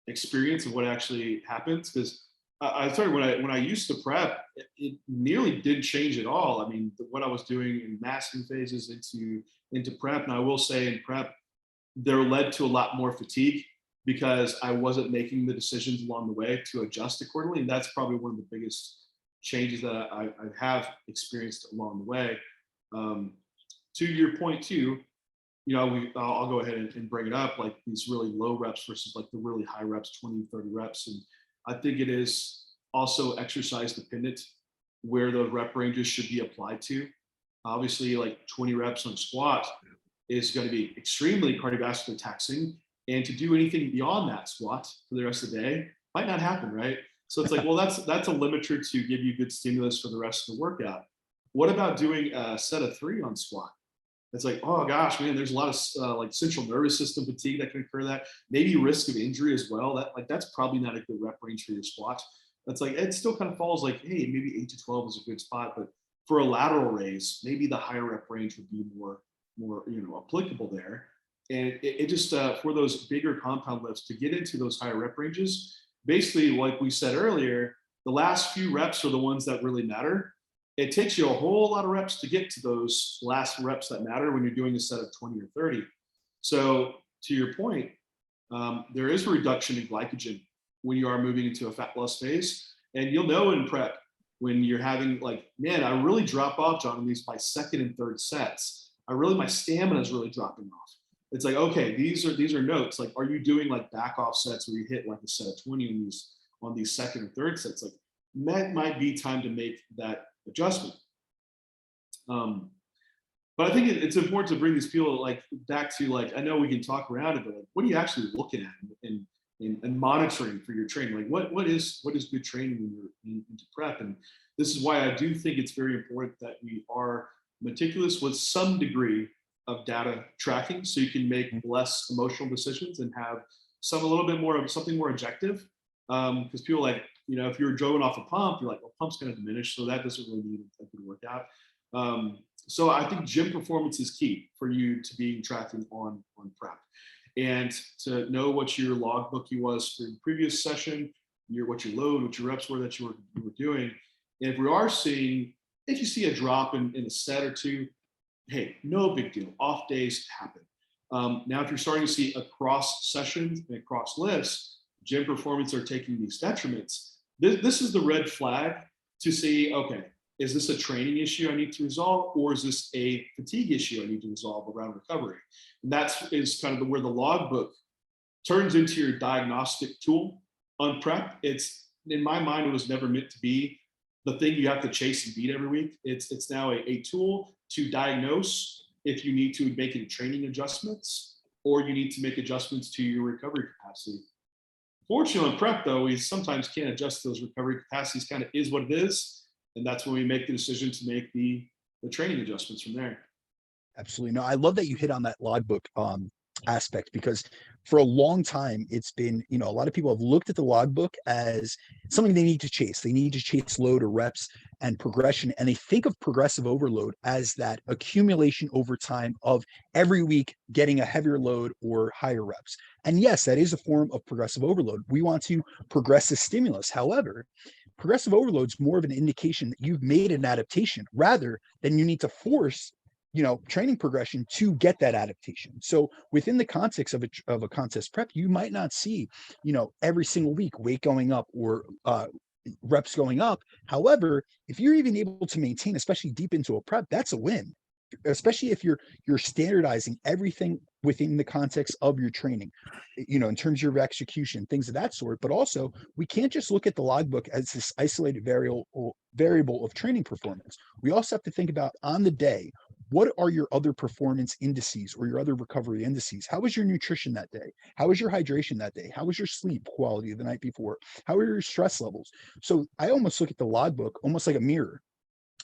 experience of what actually happens. Because I started when I used to prep, it nearly didn't change at all. I mean, what I was doing in masking phases into prep, and I will say in prep, there led to a lot more fatigue because I wasn't making the decisions along the way to adjust accordingly. And that's probably one of the biggest changes that I have experienced along the way. To your point too, I'll go ahead and bring it up, like these really low reps versus like the really high reps, 20, 30 reps. And I think it is also exercise dependent where the rep ranges should be applied to. Obviously, like 20 reps on squat is going to be extremely cardiovascular taxing. And to do anything beyond that squat for the rest of the day might not happen, right? So it's like, well, that's a limiter to give you good stimulus for the rest of the workout. What about doing a set of 3 on squat? It's like, oh gosh, man, there's a lot of like central nervous system fatigue that can occur. That maybe risk of injury as well. That's probably not a good rep range for your squat. That's like, it still kind of falls like, hey, maybe 8 to 12 is a good spot, but for a lateral raise, maybe the higher rep range would be more applicable there. And it just for those bigger compound lifts to get into those higher rep ranges, basically, like we said earlier, the last few reps are the ones that really matter. It takes you a whole lot of reps to get to those last reps that matter when you're doing a set of 20 or 30. So to your point, there is a reduction in glycogen when you are moving into a fat loss phase. And you'll know in prep when you're having like, man, I really drop off, John, in these by second and third sets. My stamina is really dropping off. It's like, okay, these are notes. Like, are you doing like back off sets where you hit like a set of 20 on these second and third sets? Like that might be time to make that adjustment. But I think it's important to bring these people like back to like, I know we can talk around it, but like, what are you actually looking at and monitoring for your training? Like what is good training when you're into prep? And this is why I do think it's very important that we are meticulous with some degree of data tracking so you can make less emotional decisions and have some a little bit more of something more objective. Because people like, if you're driving off a pump, you're like, well, pump's going to diminish, so that doesn't really mean a good workout. So I think gym performance is key for you to be tracking on prep, and to know what your logbook was for the previous session, what your load, what your reps were that you were doing. And if we are seeing, if you see a drop in a set or two, hey, no big deal. Off days happen. Now, if you're starting to see across sessions and across lifts, gym performance are taking these detriments, this is the red flag to see, okay, is this a training issue I need to resolve, or is this a fatigue issue I need to resolve around recovery? And that is kind of where the logbook turns into your diagnostic tool on prep. It's, in my mind, it was never meant to be the thing you have to chase and beat every week. It's now a tool to diagnose if you need to make any training adjustments, or you need to make adjustments to your recovery capacity. Fortunately, in prep, though, we sometimes can't adjust those recovery capacities. Kind of is what it is. And that's when we make the decision to make the training adjustments from there. Absolutely. No, I love that you hit on that logbook aspect, because for a long time it's been, a lot of people have looked at the logbook as something they need to chase. They need to chase load or reps and progression. And they think of progressive overload as that accumulation over time of every week getting a heavier load or higher reps. And yes, that is a form of progressive overload. We want to progress the stimulus. However, progressive overload is more of an indication that you've made an adaptation rather than you need to force training progression to get that adaptation. So within the context of a contest prep, you might not see, every single week weight going up or reps going up. However, if you're even able to maintain, especially deep into a prep, that's a win. Especially if you're standardizing everything within the context of your training, in terms of your execution, things of that sort. But also, we can't just look at the logbook as this isolated variable of training performance. We also have to think about, on the day, what are your other performance indices or your other recovery indices? How was your nutrition that day? How was your hydration that day? How was your sleep quality the night before? How are your stress levels? So I almost look at the logbook almost like a mirror.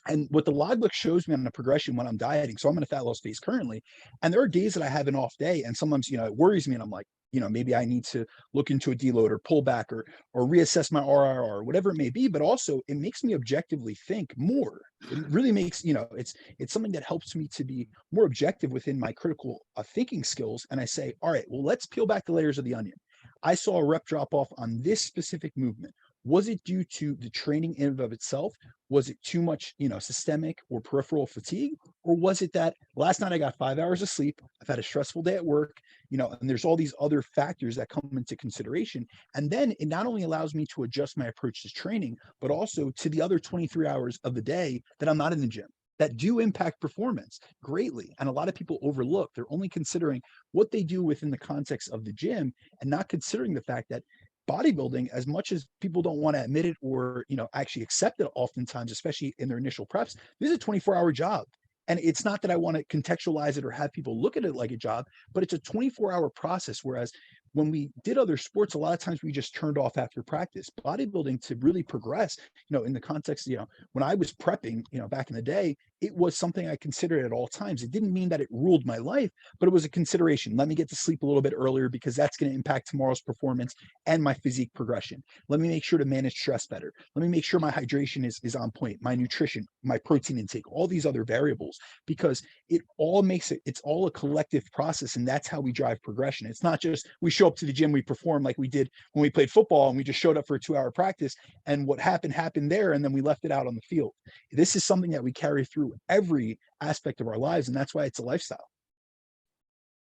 And what the logbook shows me on the progression when I'm dieting, so I'm in a fat loss phase currently, and there are days that I have an off day, and sometimes, it worries me, and I'm like, maybe I need to look into a deload or pull back or reassess my RIR, whatever it may be. But also, it makes me objectively think more. It really makes, it's something that helps me to be more objective within my critical thinking skills. And I say, all right, well, let's peel back the layers of the onion. I saw a rep drop off on this specific movement. Was it due to the training in and of itself? Was it too much, systemic or peripheral fatigue? Or was it that last night I got 5 hours of sleep, I've had a stressful day at work, and there's all these other factors that come into consideration. And then it not only allows me to adjust my approach to training, but also to the other 23 hours of the day that I'm not in the gym, that do impact performance greatly. And a lot of people overlook, they're only considering what they do within the context of the gym and not considering the fact that bodybuilding, as much as people don't want to admit it or actually accept it oftentimes, especially in their initial preps, this is a 24-hour job. And it's not that I want to contextualize it or have people look at it like a job, but it's a 24-hour process. Whereas when we did other sports, a lot of times we just turned off after practice. Bodybuilding, to really progress, in the context, when I was prepping, back in the day, it was something I considered at all times. It didn't mean that it ruled my life, but it was a consideration. Let me get to sleep a little bit earlier because that's going to impact tomorrow's performance and my physique progression. Let me make sure to manage stress better. Let me make sure my hydration is on point, my nutrition, my protein intake, all these other variables, because it all makes it, it's all a collective process. And that's how we drive progression. It's not just we show up to the gym, we perform like we did when we played football and we just showed up for a 2-hour practice and what happened there. And then we left it out on the field. This is something that we carry through every aspect of our lives. And that's why it's a lifestyle.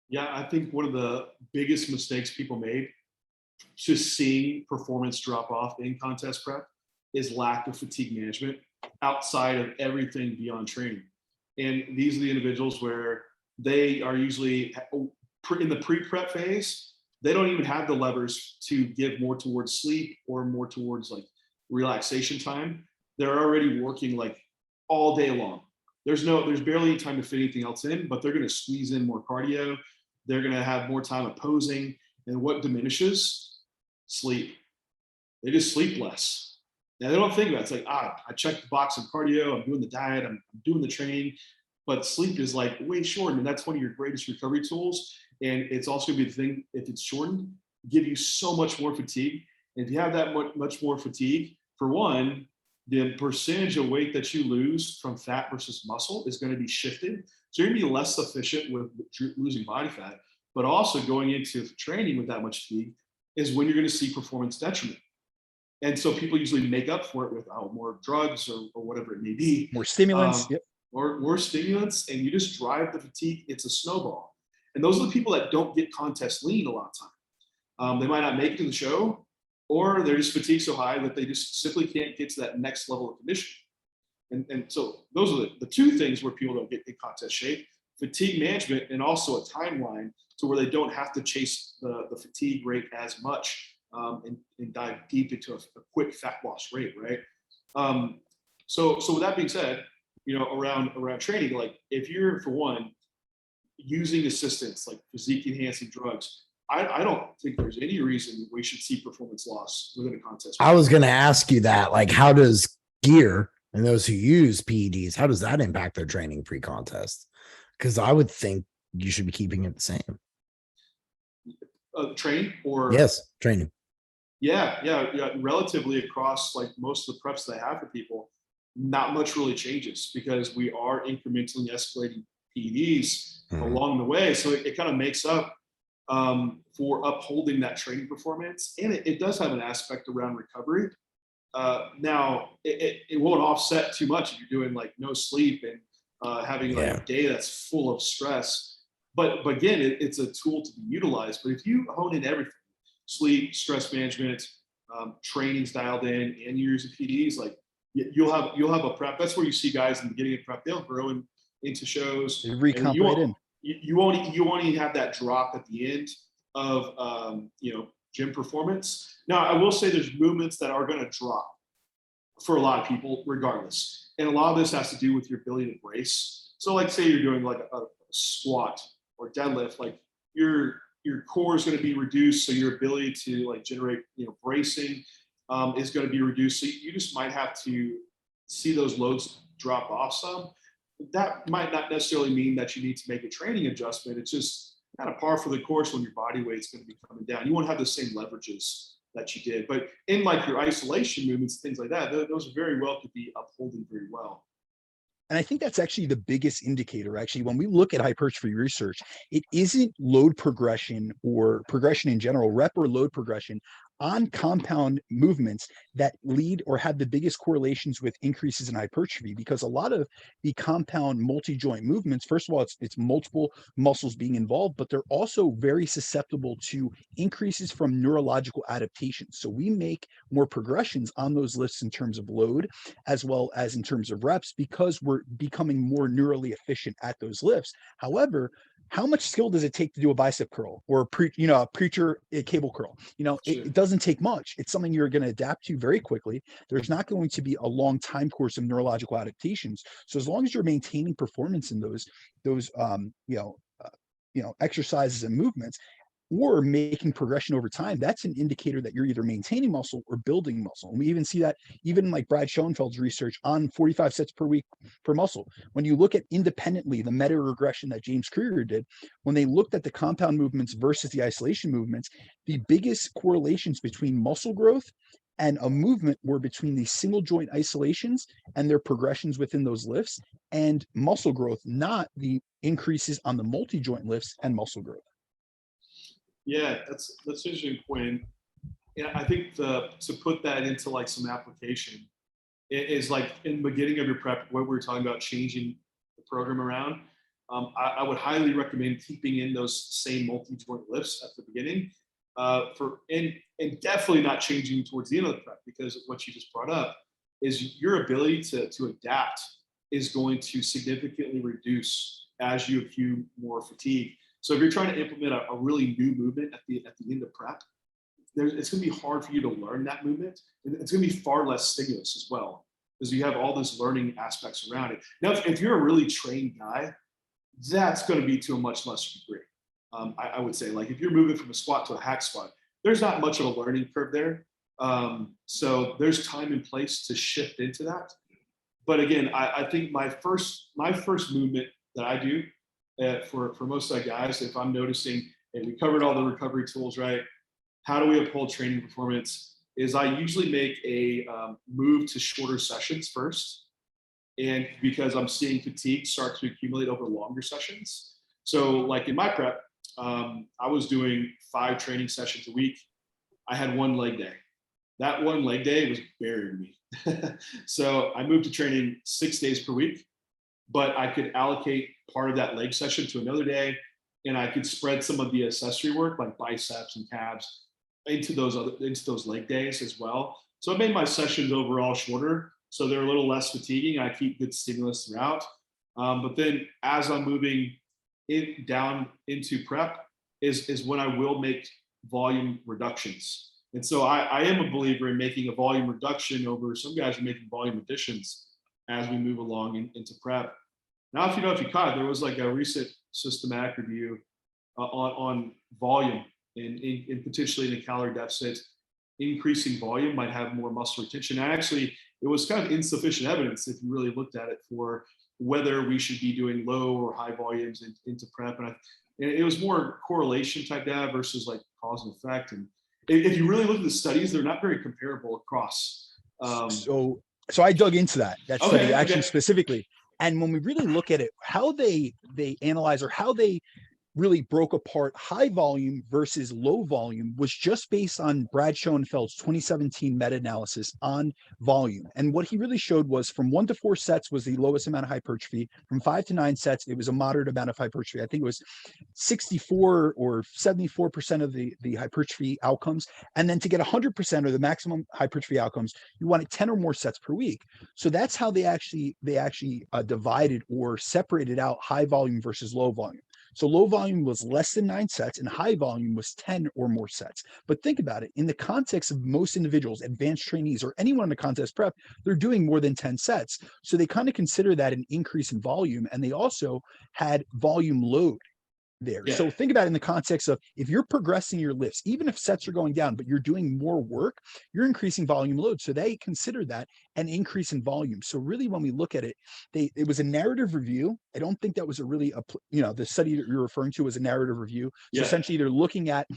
Yeah, I think one of the biggest mistakes people made to seeing performance drop off in contest prep is lack of fatigue management outside of everything beyond training. And these are the individuals where they are usually in the pre-prep phase, they don't even have the levers to give more towards sleep or more towards like relaxation time. They're already working like all day long. There's barely any time to fit anything else in, but they're going to squeeze in more cardio. They're going to have more time opposing. And what diminishes? Sleep. They just sleep less. Now they don't think about it. It's like, I checked the box on cardio. I'm doing the diet. I'm doing the training. But sleep is like way shortened. And that's one of your greatest recovery tools. And it's also going to be the thing, if it's shortened, give you so much more fatigue. And if you have that much more fatigue, for one, the percentage of weight that you lose from fat versus muscle is going to be shifted. So you're going to be less efficient with losing body fat, but also going into training with that much fatigue is when you're going to see performance detriment. And so people usually make up for it with more drugs or whatever it may be. More stimulants. Yep. Or more stimulants, and you just drive the fatigue. It's a snowball. And those are the people that don't get contest lean a lot of time. They might not make it to the show, or they're just fatigued so high that they just simply can't get to that next level of condition. And so those are the two things where people don't get in contest shape: fatigue management, and also a timeline to where they don't have to chase the fatigue rate as much and dive deep into a quick fat loss rate, right? So with that being said, around training, like if you're, for one, using assistants like physique enhancing drugs, I don't think there's any reason we should see performance loss within a contest. I was going to ask you that, like, how does gear and those who use PEDs, how does that impact their training pre-contest? Because I would think you should be keeping it the same. Training or? Yes, training. Yeah. Relatively across like most of the preps that I have for people, not much really changes because we are incrementally escalating PEDs along the way. So it kind of makes up for upholding that training performance. And it does have an aspect around recovery. Now, it won't offset too much if you're doing like no sleep and having like a day that's full of stress. But again, it's a tool to be utilized. But if you hone in everything, sleep, stress management, training's dialed in, and you're using PEDs, like, you'll have a prep. That's where you see guys in the beginning of prep, they'll grow into shows. You won't even have that drop at the end of gym performance. Now, I will say there's movements that are going to drop for a lot of people regardless. And a lot of this has to do with your ability to brace. So like say you're doing like a squat or deadlift, like your core is going to be reduced. So your ability to like generate, bracing is going to be reduced. So you just might have to see those loads drop off some. That might not necessarily mean that you need to make a training adjustment. It's just kind of par for the course when your body weight's going to be coming down. You won't have the same leverages that you did. But in like your isolation movements, things like that, those very well could be upholding very well. And I think that's actually the biggest indicator. Actually, when we look at hypertrophy research, it isn't load progression or progression in general, rep or load progression on compound movements that lead or have the biggest correlations with increases in hypertrophy, because a lot of the compound multi-joint movements, first of all, it's multiple muscles being involved, but they're also very susceptible to increases from neurological adaptations. So we make more progressions on those lifts in terms of load as well as in terms of reps because we're becoming more neurally efficient at those lifts. However, how much skill does it take to do a bicep curl or a preacher cable curl? It doesn't take much. It's something you're going to adapt to very quickly. There's not going to be a long time course of neurological adaptations. So as long as you're maintaining performance in those exercises and movements, or making progression over time, that's an indicator that you're either maintaining muscle or building muscle. And we even see that even like Brad Schoenfeld's research on 45 sets per week per muscle. When you look at independently the meta regression that James Krieger did, when they looked at the compound movements versus the isolation movements, the biggest correlations between muscle growth and a movement were between the single joint isolations and their progressions within those lifts and muscle growth, not the increases on the multi-joint lifts and muscle growth. Yeah, that's an interesting point. And I think to put that into like some application is like in the beginning of your prep, where we were talking about changing the program around. I would highly recommend keeping in those same multi-joint lifts at the beginning and definitely not changing towards the end of the prep, because what you just brought up is your ability to adapt is going to significantly reduce as you accrue more fatigue. So if you're trying to implement a really new movement at the end of prep, it's going to be hard for you to learn that movement. And it's going to be far less stimulus as well, because you have all those learning aspects around it. Now, if you're a really trained guy, that's going to be to a much lesser degree. I would say, like if you're moving from a squat to a hack squat, there's not much of a learning curve there. So there's time and place to shift into that. But again, I think my first movement that I do for most of the guys, if I'm noticing, hey, we covered all the recovery tools, right? how do we uphold training performance is I usually make a move to shorter sessions first. And because I'm seeing fatigue start to accumulate over longer sessions. So like in my prep, I was doing 5 training sessions a week. I had 1 leg day. That 1 leg day was burying me. So I moved to training 6 days per week, but I could allocate part of that leg session to another day, and I could spread some of the accessory work like biceps and calves into those leg days as well. So it made my sessions overall shorter, so they're a little less fatiguing. I keep good stimulus throughout. But then as I'm moving down into prep is when I will make volume reductions. And so I am a believer in making a volume reduction over some guys are making volume additions as we move along into prep. Now, if you caught, there was like a recent systematic review on volume and potentially in a calorie deficit, increasing volume might have more muscle retention. And actually, it was kind of insufficient evidence if you really looked at it for whether we should be doing low or high volumes into prep. And it was more correlation type data versus like cause and effect. And if you really look at the studies, they're not very comparable across. So I dug into that study actually specifically. And when we really look at it, how they analyze or how they really broke apart high volume versus low volume was just based on Brad Schoenfeld's 2017 meta-analysis on volume. And what he really showed was from 1 to 4 sets was the lowest amount of hypertrophy. From 5 to 9 sets, it was a moderate amount of hypertrophy. I think it was 64 or 74% of the hypertrophy outcomes. And then to get 100% or the maximum hypertrophy outcomes, you wanted 10 or more sets per week. So that's how they actually divided or separated out high volume versus low volume. So low volume was less than 9 sets and high volume was 10 or more sets. But think about it, in the context of most individuals, advanced trainees, or anyone in the contest prep, they're doing more than 10 sets. So they kind of consider that an increase in volume, and they also had volume load there. Yeah. So think about it in the context of if you're progressing your lifts, even if sets are going down, but you're doing more work, you're increasing volume load. So they consider that an increase in volume. So really, when we look at it, it was a narrative review. I don't think that was the study that you're referring to was a narrative review. So essentially they're looking at,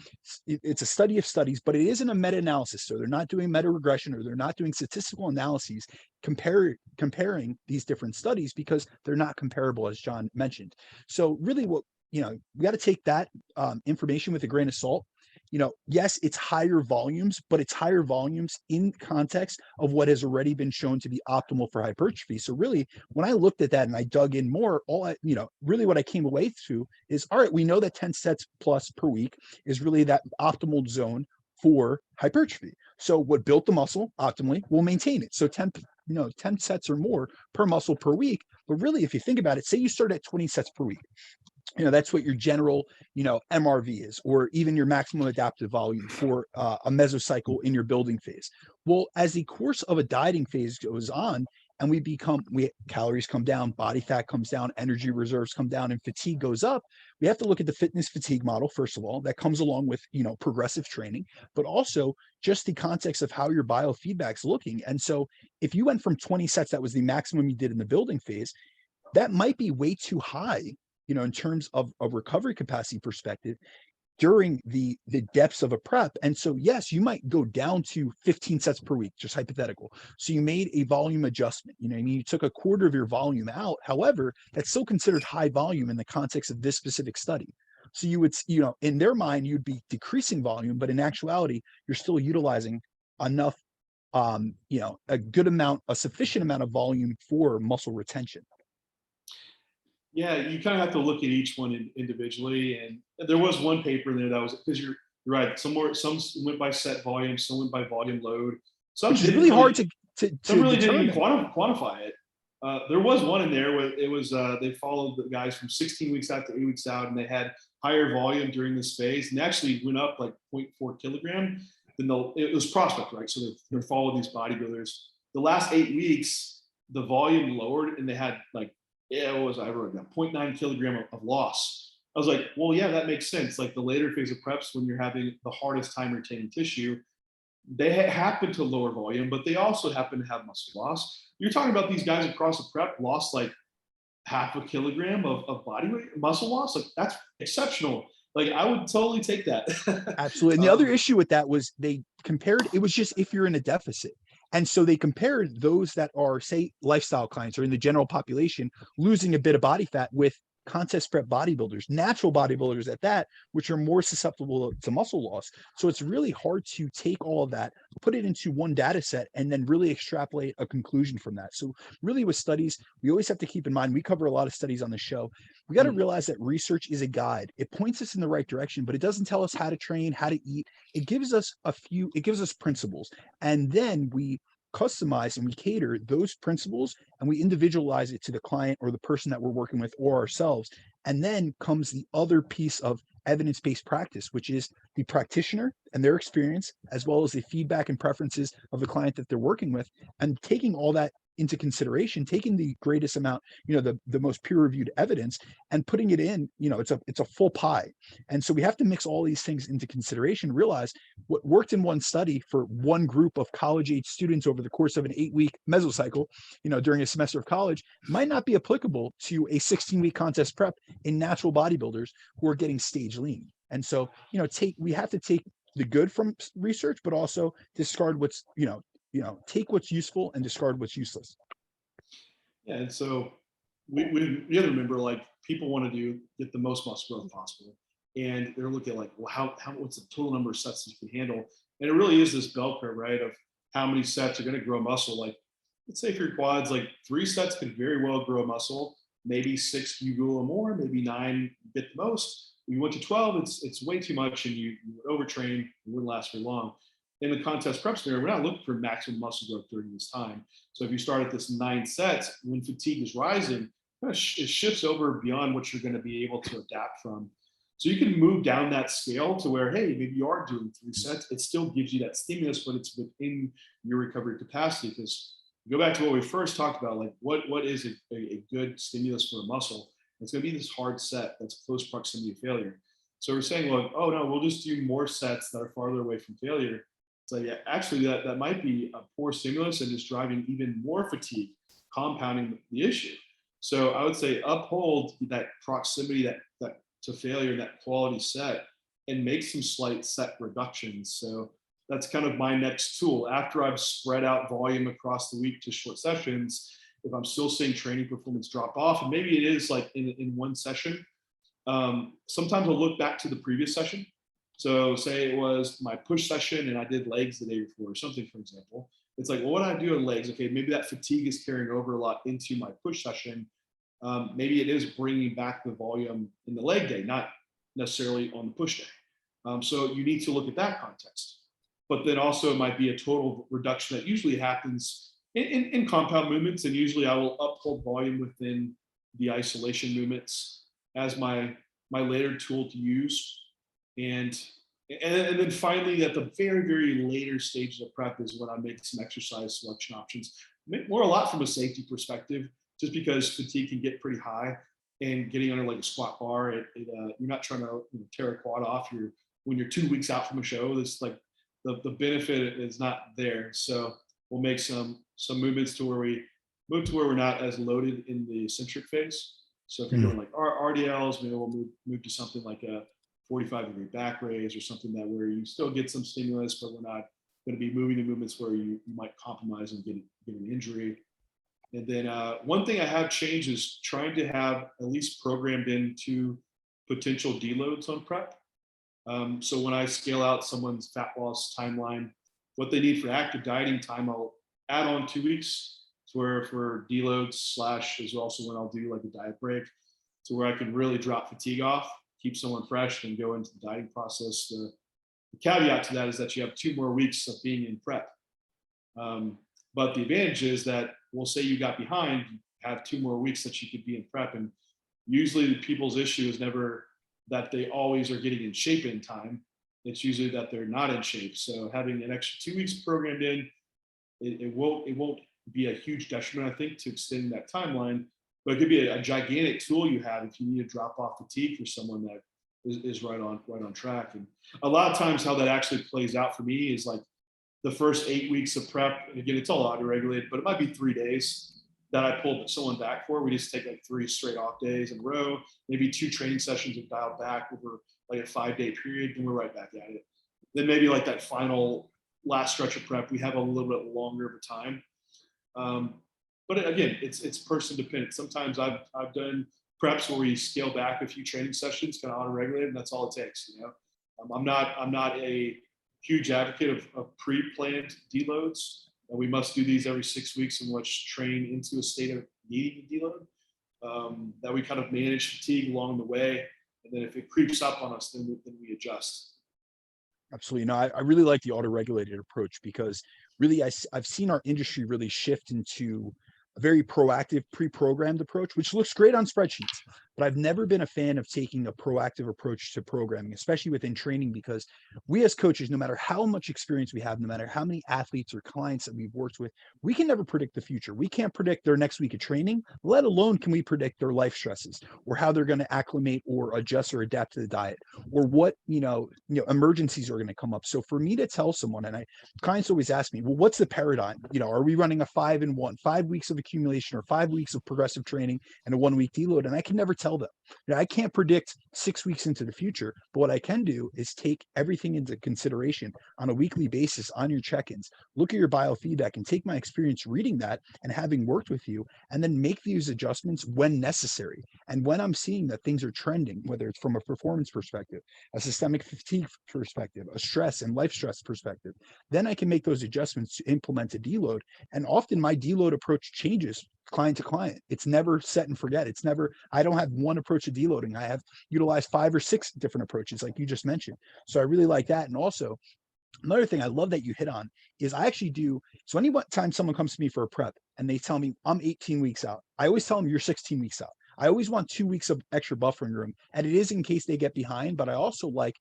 it's a study of studies, but it isn't a meta-analysis. So they're not doing meta-regression or they're not doing statistical analyses comparing these different studies because they're not comparable, as John mentioned. So really we got to take that information with a grain of salt. Yes, it's higher volumes, but it's higher volumes in context of what has already been shown to be optimal for hypertrophy. So really, when I looked at that and I dug in more, really what I came away to is, all right, we know that 10 sets plus per week is really that optimal zone for hypertrophy. So what built the muscle optimally will maintain it. So 10 sets or more per muscle per week. But really, if you think about it, say you start at 20 sets per week. That's what your general, MRV is, or even your maximum adaptive volume for a mesocycle in your building phase. Well, as the course of a dieting phase goes on and calories come down, body fat comes down, energy reserves come down, and fatigue goes up, we have to look at the fitness fatigue model, first of all, that comes along with, progressive training, but also just the context of how your biofeedback's looking. And so if you went from 20 sets, that was the maximum you did in the building phase, that might be way too high, in terms of a recovery capacity perspective during the depths of a prep. And so, yes, you might go down to 15 sets per week, just hypothetical. So you made a volume adjustment, you took a quarter of your volume out. However, that's still considered high volume in the context of this specific study. So you would, in their mind, you'd be decreasing volume, but in actuality, you're still utilizing enough, a sufficient amount of volume for muscle retention. Yeah, you kind of have to look at each one individually. And there was one paper in there that was, because you're right, some went by set volume, some went by volume load. Which is really hard to some really didn't even quantify it. There was one in there where it was they followed the guys from 16 weeks out to 8 weeks out, and they had higher volume during this phase, and they actually went up like 0.4 kilogram. It was prospect, right? So they followed these bodybuilders. The last 8 weeks, the volume lowered, and they had like, I wrote down 0.9 kilogram of loss. I was like, well, yeah, that makes sense. Like the later phase of preps, when you're having the hardest time retaining tissue, they happen to lower volume, but they also happen to have muscle loss. You're talking about these guys across the prep lost like 0.5 kilogram of body weight, muscle loss. Like that's exceptional. Like I would totally take that. Absolutely. And the other issue with that was they compared, it was just if you're in a deficit. And so they compared those that are, say, lifestyle clients or in the general population, losing a bit of body fat with contest prep bodybuilders, natural bodybuilders at that, which are more susceptible to muscle loss. So it's really hard to take all of that, put it into one data set, and then really extrapolate a conclusion from that. So really with studies, we always have to keep in mind, we cover a lot of studies on the show. We got to realize that research is a guide. It points us in the right direction, but it doesn't tell us how to train, how to eat. It gives us principles. And then we customize and we cater those principles and we individualize it to the client or the person that we're working with or ourselves. And then comes the other piece of evidence-based practice, which is the practitioner and their experience, as well as the feedback and preferences of the client that they're working with, and taking all that into consideration, taking the greatest amount, the most peer-reviewed evidence and putting it in, it's a full pie. And so we have to mix all these things into consideration, realize what worked in one study for one group of college-age students over the course of an 8-week mesocycle, during a semester of college, might not be applicable to a 16-week contest prep in natural bodybuilders who are getting stage lean. And so, we have to take the good from research, but also discard what's, take what's useful and discard what's useless. Yeah, and so we have to remember, like, people want to get the most muscle growth possible, and they're looking at like, well, what's the total number of sets that you can handle? And it really is this bell curve, right? Of how many sets are going to grow muscle. Like, let's say for your quads, like 3 sets could very well grow muscle. Maybe 6 you go a little more, maybe 9 get the most. You went to 12, it's way too much, and you would overtrain. It wouldn't last very long. In the contest prep scenario, we're not looking for maximum muscle growth during this time. So if you start at this 9 sets, when fatigue is rising, it shifts over beyond what you're going to be able to adapt from. So you can move down that scale to where, hey, maybe you are doing 3 sets. It still gives you that stimulus, but it's within your recovery capacity. Because go back to what we first talked about, like what is a good stimulus for a muscle? It's going to be this hard set that's close proximity to failure. So we're saying, well, oh no, we'll just do more sets that are farther away from failure. So yeah, actually that might be a poor stimulus and just driving even more fatigue, compounding the issue. So I would say uphold that proximity that to failure, that quality set, and make some slight set reductions. So that's kind of my next tool. After I've spread out volume across the week to short sessions, if I'm still seeing training performance drop off, and maybe it is like in one session, sometimes I'll look back to the previous session. So say it was my push session and I did legs the day before or something, for example. It's like, well, what did I do in legs? Okay, maybe that fatigue is carrying over a lot into my push session. Maybe it is bringing back the volume in the leg day, not necessarily on the push day. So you need to look at that context. But then also it might be a total reduction that usually happens in compound movements. And usually I will uphold volume within the isolation movements as my later tool to use. And then finally, at the very, very later stages of prep is when I make some exercise selection options. More a lot from a safety perspective, just because fatigue can get pretty high, and getting under like a squat bar, you're not trying to tear a quad off. When you're 2 weeks out from a show, this like the benefit is not there. So we'll make some movements to where we move to where we're not as loaded in the eccentric phase. So if you're doing like RDLs, maybe we'll move to something like a 45-degree back raise or something that where you still get some stimulus, but we're not going to be moving to movements where you might compromise and get an injury. And then one thing I have changed is trying to have at least programmed into potential deloads on prep. So when I scale out someone's fat loss timeline, what they need for active dieting time, I'll add on 2 weeks to where for deloads / is also when I'll do like a diet break to where I can really drop fatigue off, keep someone fresh and go into the dieting process. The caveat to that is that you have 2 more weeks of being in prep. But the advantage is that we'll say you got behind, you have 2 more weeks that you could be in prep. And usually people's issue is never that they always are getting in shape in time. It's usually that they're not in shape. So having an extra 2 weeks programmed in, it won't be a huge detriment, I think, to extending that timeline. But it could be a gigantic tool you have if you need to drop off fatigue for someone that is right on track. And a lot of times how that actually plays out for me is like the first 8 weeks of prep, and again, it's all auto-regulated, but it might be 3 days that I pulled someone back for. We just take like 3 straight off days in a row, maybe 2 training sessions and dial back over like a 5-day period, then we're right back at it. Then maybe like that final last stretch of prep, we have a little bit longer of a time. But again, it's person dependent. Sometimes I've done preps where we scale back a few training sessions, kind of auto-regulated, and that's all it takes. I'm not a huge advocate of pre-planned deloads. We must do these every 6 weeks in which train into a state of needing a deload. That we kind of manage fatigue along the way, and then if it creeps up on us, then we adjust. Absolutely. No, I really like the auto-regulated approach, because really I've seen our industry really shift into a very proactive, pre-programmed approach, which looks great on spreadsheets. But I've never been a fan of taking a proactive approach to programming, especially within training, because we as coaches, no matter how much experience we have, no matter how many athletes or clients that we've worked with, we can never predict the future. We can't predict their next week of training, let alone can we predict their life stresses or how they're going to acclimate or adjust or adapt to the diet, or what, emergencies are going to come up. So for me to tell someone, and clients always ask me, well, what's the paradigm? Are we running a 5-in-1, 5 weeks of accumulation or 5 weeks of progressive training and a 1 week deload? And I can never tell them. I can't predict 6 weeks into the future, but what I can do is take everything into consideration on a weekly basis on your check-ins, look at your biofeedback, and take my experience reading that and having worked with you, and then make these adjustments when necessary. And when I'm seeing that things are trending, whether it's from a performance perspective, a systemic fatigue perspective, a stress and life stress perspective, then I can make those adjustments to implement a deload. And often my deload approach changes client to client. It's never set and forget. I don't have one approach to deloading. I have utilized 5 or 6 different approaches, like you just mentioned. So I really like that. And also, another thing I love that you hit on is I actually do. So anytime someone comes to me for a prep and they tell me I'm 18 weeks out, I always tell them you're 16 weeks out. I always want 2 weeks of extra buffering room. And it is in case they get behind, but I also like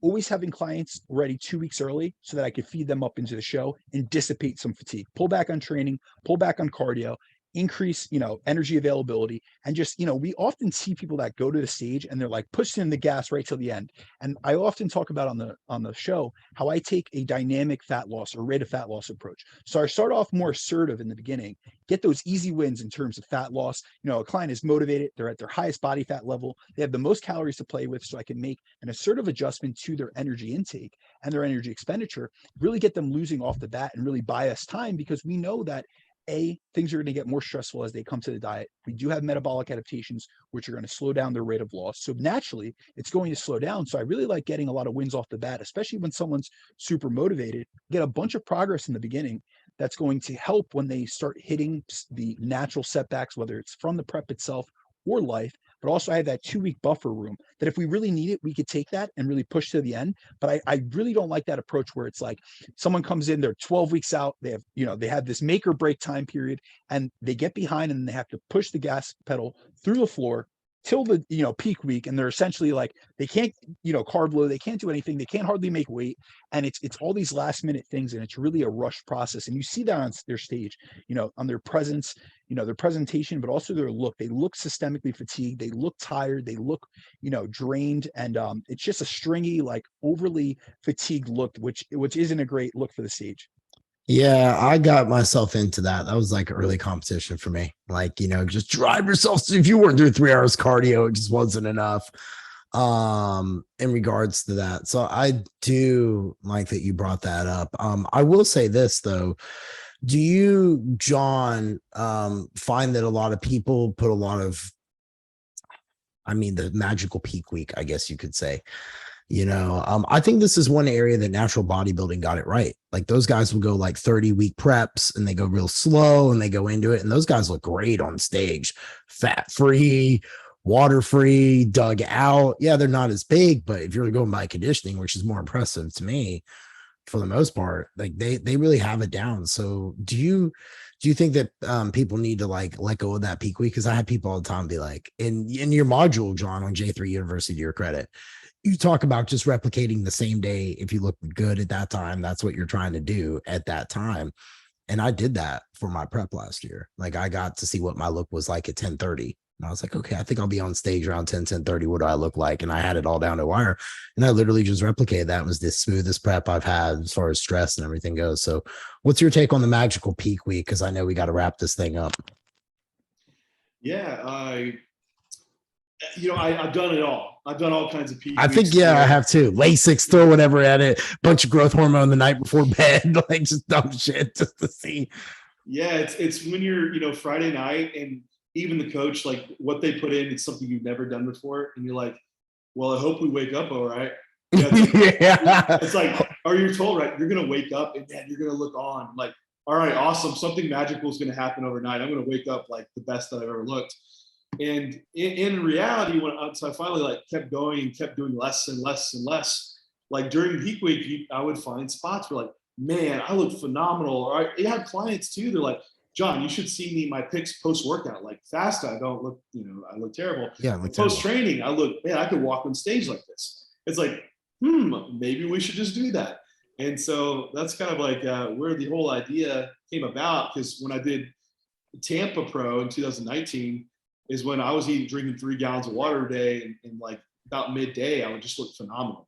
always having clients ready 2 weeks early so that I could feed them up into the show and dissipate some fatigue, pull back on training, pull back on cardio, increase, energy availability. And just, we often see people that go to the stage and they're like pushing the gas right till the end. And I often talk about on the show how I take a dynamic fat loss or rate of fat loss approach. So I start off more assertive in the beginning, get those easy wins in terms of fat loss. A client is motivated, they're at their highest body fat level, they have the most calories to play with, so I can make an assertive adjustment to their energy intake and their energy expenditure, really get them losing off the bat and really buy us time, because we know that things are going to get more stressful as they come to the diet. We do have metabolic adaptations, which are going to slow down their rate of loss. So naturally, it's going to slow down. So I really like getting a lot of wins off the bat, especially when someone's super motivated, get a bunch of progress in the beginning. That's going to help when they start hitting the natural setbacks, whether it's from the prep itself or life. But also I have that 2 week buffer room that if we really need it, we could take that and really push to the end. But I really don't like that approach where it's like someone comes in, they're 12 weeks out, they have this make or break time period, and they get behind and they have to push the gas pedal through the floor till the peak week, and they're essentially like they can't carb load, they can't do anything, they can't hardly make weight, and it's all these last minute things, and it's really a rushed process. And you see that on their stage, on their presence, their presentation, but also their look. They look systemically fatigued, they look tired, they look drained, and it's just a stringy, like overly fatigued look, which isn't a great look for the stage. Yeah, I got myself into that. That was like early competition for me. Like, just drive yourself. If you weren't doing 3 hours cardio, it just wasn't enough in regards to that. So I do like that you brought that up. I will say this though. Do you, John, find that a lot of people put a lot of, the magical peak week, I guess you could say, I think this is one area that natural bodybuilding got it right. Like those guys will go like 30-week preps and they go real slow and they go into it. And those guys look great on stage, fat free, water free, dug out. Yeah, they're not as big, but if you're going by conditioning, which is more impressive to me for the most part, like they really have it down. So do you think that people need to like let go of that peak week? Because I have people all the time be like, in your module, John, on J3 University, to your credit, you talk about just replicating the same day. If you look good at that time, that's what you're trying to do at that time. And I did that for my prep last year. Like I got to see what my look was like at 10:30. And I was like, okay, I think I'll be on stage around 10:30. What do I look like? And I had it all down to wire. And I literally just replicated that. It was the smoothest prep I've had as far as stress and everything goes. So what's your take on the magical peak week? Because I know we got to wrap this thing up. Yeah, I've done it all. I've done all kinds of peak I think, weeks I where- have too. Lasix, throw whatever at it, bunch of growth hormone the night before bed, like just dumb shit just to see. Yeah, it's when you're, Friday night and even the coach, like what they put in, it's something you've never done before. And you're like, well, I hope we wake up all right. It's like, or you're told, right, you're going to wake up and then you're going to look on like, all right, awesome. Something magical is going to happen overnight. I'm going to wake up like the best that I've ever looked. And in reality, so I finally like kept going and kept doing less and less and less, like during peak week, I would find spots where like, man, I look phenomenal. Or I had clients too. They're like, John, you should see my pics post workout. Like fast, I don't look, I look terrible. Yeah, post training, I look, man, I could walk on stage like this. It's like, maybe we should just do that. And so that's kind of like where the whole idea came about. Because when I did Tampa Pro in 2019, is when I was drinking 3 gallons of water a day, and like about midday, I would just look phenomenal,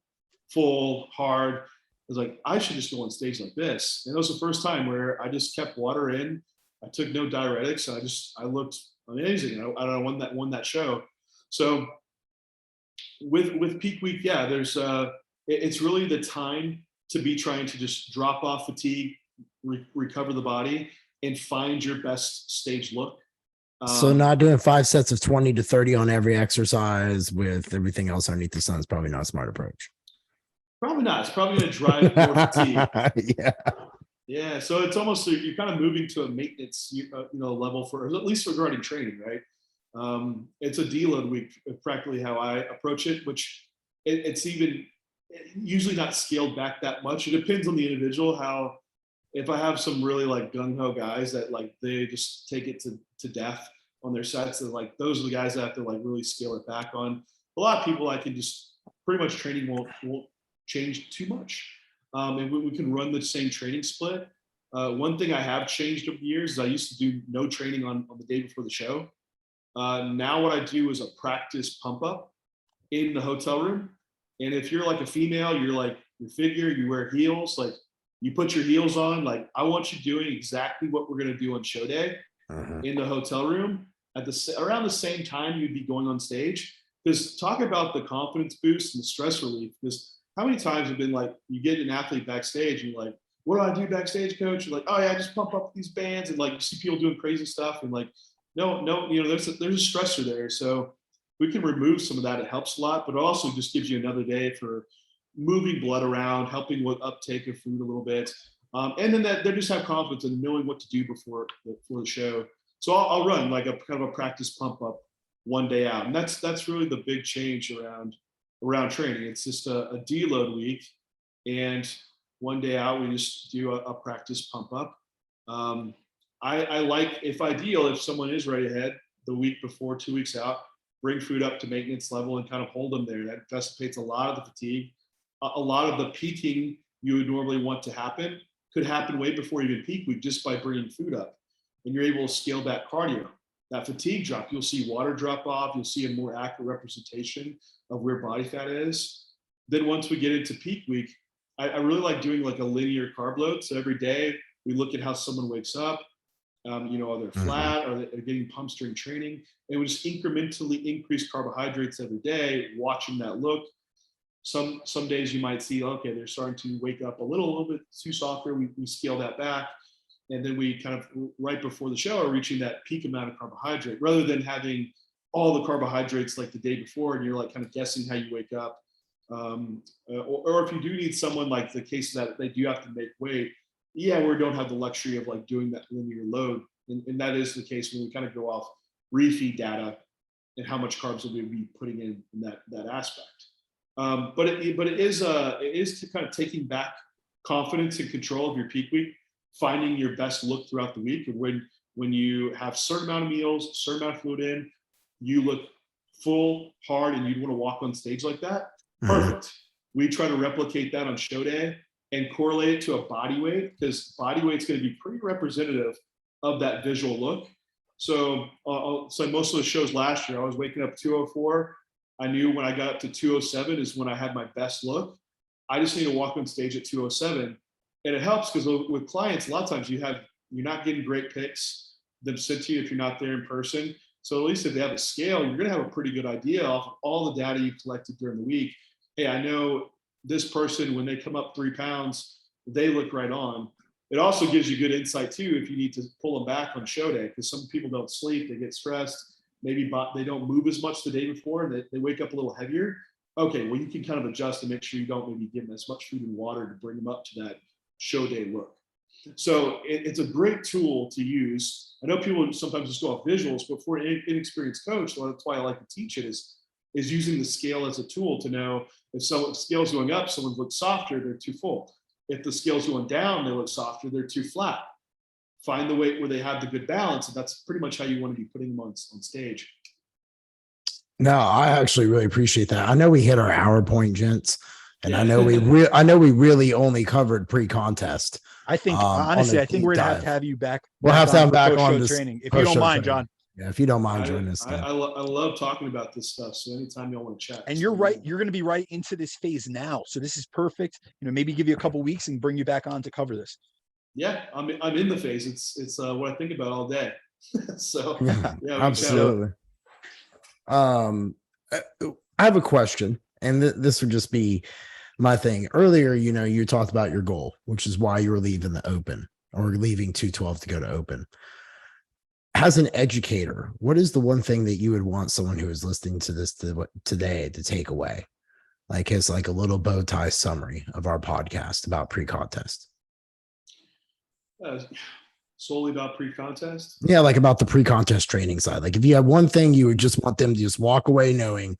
full, hard. I was like, I should just go on stage like this. And it was the first time where I just kept water in. I took no diuretics. I looked amazing. I won that show. So with peak week, yeah, there's it's really the time to be trying to just drop off fatigue, recover the body, and find your best stage look. So not doing 5 sets of 20 to 30 on every exercise with everything else underneath the sun is probably not a smart approach. Probably not. It's probably going to drive more fatigue. Yeah. Yeah. So it's almost, you're kind of moving to a maintenance, level for, at least regarding training, right? It's a deload week, practically how I approach it, which it's even usually not scaled back that much. It depends on the individual. If I have some really like gung-ho guys that like, they just take it to death on their sets, and like, those are the guys that have to like really scale it back on. A lot of people, I can just pretty much training won't change too much. And we can run the same training split. One thing I have changed over the years is I used to do no training on the day before the show. Now what I do is a practice pump up in the hotel room. And if you're like a female, you're like your figure, you wear heels, like you put your heels on, like I want you doing exactly what we're going to do on show day in the hotel room at around the same time you'd be going on stage. Because talk about the confidence boost and the stress relief. Because how many times have been like, you get an athlete backstage and you're like, what do I do backstage, coach? You're like, oh yeah, I just pump up these bands, and like you see people doing crazy stuff, and like, no, there's a stressor there. So we can remove some of that. It helps a lot, but it also just gives you another day for moving blood around, helping with uptake of food a little bit. And then they just have confidence in knowing what to do before the show. So I'll run like a kind of a practice pump up one day out. And that's really the big change around training. It's just a deload week, and one day out, we just do a practice pump up. I like, if ideal, if someone is ready ahead the week before, 2 weeks out, bring food up to maintenance level and kind of hold them there. That dissipates a lot of the fatigue. A lot of the peaking you would normally want to happen could happen way before even peak week, just by bringing food up, and you're able to scale back cardio. That fatigue drop, you'll see water drop off. You'll see a more accurate representation of where body fat is. Then once we get into peak week, I really like doing like a linear carb load. So every day we look at how someone wakes up. Are they flat? Are they getting pumps during training? And we just incrementally increase carbohydrates every day, watching that look. Some days you might see, okay, they're starting to wake up a little bit too softer. We scale that back. And then we kind of right before the show are reaching that peak amount of carbohydrate, rather than having all the carbohydrates like the day before, and you're like kind of guessing how you wake up. Or if you do need someone, like the case that they do have to make weight, we don't have the luxury of like doing that linear load. And that is the case when we kind of go off refeed data and how much carbs will we be putting in that aspect. But it is to kind of taking back confidence and control of your peak week, finding your best look throughout the week. And when you have a certain amount of meals, certain amount of fluid in, you look full, hard, and you'd want to walk on stage like that. Perfect. We try to replicate that on show day and correlate it to a body weight, because body weight's going to be pretty representative of that visual look. So most of the shows last year, I was waking up 204. I knew when I got up to 207 is when I had my best look. I just need to walk on stage at 207. And it helps because with clients, a lot of times you're not getting great pics them sent to you if you're not there in person. So at least if they have a scale, you're going to have a pretty good idea off of all the data you collected during the week. Hey, I know this person, when they come up 3 pounds, they look right on. It also gives you good insight too, if you need to pull them back on show day, because some people don't sleep, they get stressed, maybe they don't move as much the day before, and they wake up a little heavier. Okay, well, you can kind of adjust and make sure you don't maybe give them as much food and water to bring them up to that show day look. So it's a great tool to use. I know people sometimes just go off visuals, but for an inexperienced coach, that's why I like to teach it, is using the scale as a tool to know if scale's going up, someone looks softer, they're too full. If the scale's going down, they look softer, they're too flat. Find the weight where they have the good balance, and that's pretty much how you want to be putting them on stage. No, I actually really appreciate that. I know we hit our hour point, gents, and I know we really only covered pre-contest. I think honestly, I think we're gonna have to have you back. We'll have to have back on this training, if you don't mind, John. Yeah, if you don't mind joining us. I love talking about this stuff. So anytime y'all want to chat. And you're right. You're going to be right into this phase now. So this is perfect. Maybe give you a couple weeks and bring you back on to cover this. Yeah, I'm in the phase. It's what I think about all day. So yeah, absolutely. I have a question, and this would just be my thing. Earlier, you talked about your goal, which is why you were leaving the open or leaving 212 to go to open. As an educator, what is the one thing that you would want someone who is listening to this today to take away? Like as like a little bow tie summary of our podcast about pre-contest. Solely about pre-contest? Yeah, like about the pre-contest training side. Like if you had one thing you would just want them to just walk away knowing,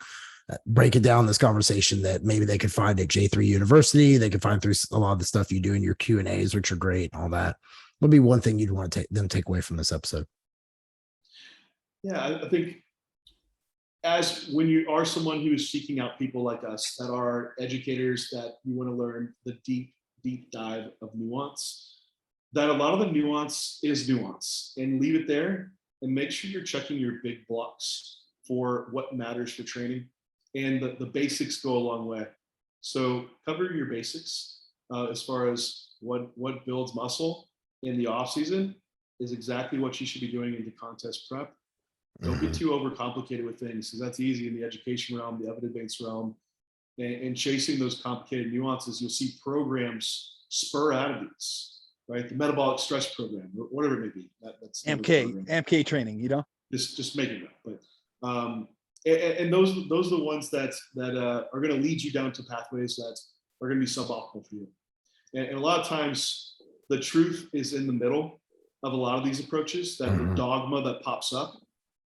break it down this conversation that maybe they could find at J3 University, they could find through a lot of the stuff you do in your Q&As, which are great and all that. What would be one thing you'd want to take away from this episode? Yeah, I think as when you are someone who is seeking out people like us that are educators, that you want to learn the deep dive of nuance, that a lot of the nuance is nuance, and leave it there and make sure you're checking your big blocks for what matters for training, and the basics go a long way. So cover your basics as far as what builds muscle in the off season is exactly what you should be doing into contest prep. Don't get too overcomplicated with things, because that's easy in the education realm, the evidence-based realm, and chasing those complicated nuances. You'll see programs spur out of these, right? The metabolic stress program, or whatever it may be. That's MK training, just making it up. But and those are the ones that are going to lead you down to pathways that are going to be suboptimal for you. And a lot of times, the truth is in the middle of a lot of these approaches. That the dogma that pops up.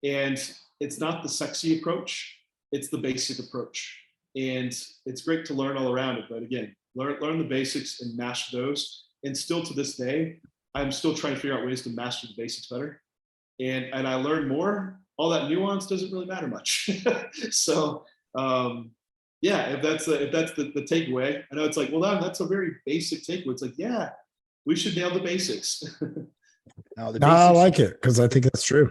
And it's not the sexy approach, it's the basic approach. And it's great to learn all around it. But again, learn the basics and master those. And still to this day, I'm still trying to figure out ways to master the basics better. And I learn more. All that nuance doesn't really matter much. So yeah, if that's the takeaway, I know it's like, well, that's a very basic takeaway. It's like, yeah, we should nail the basics. No, I like it because I think that's true.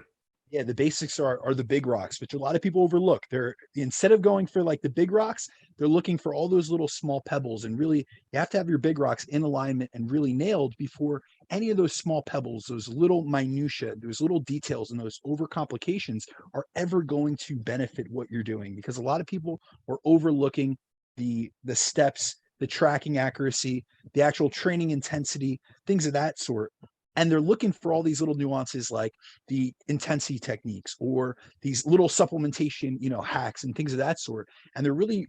Yeah, the basics are the big rocks, which a lot of people overlook. They're, instead of going for like the big rocks, they're looking for all those little small pebbles. And really, you have to have your big rocks in alignment and really nailed before any of those small pebbles, those little minutia, those little details, and those overcomplications are ever going to benefit what you're doing. Because a lot of people are overlooking the steps, the tracking accuracy, the actual training intensity, things of that sort. And they're looking for all these little nuances like the intensity techniques or these little supplementation, hacks and things of that sort. And they're really,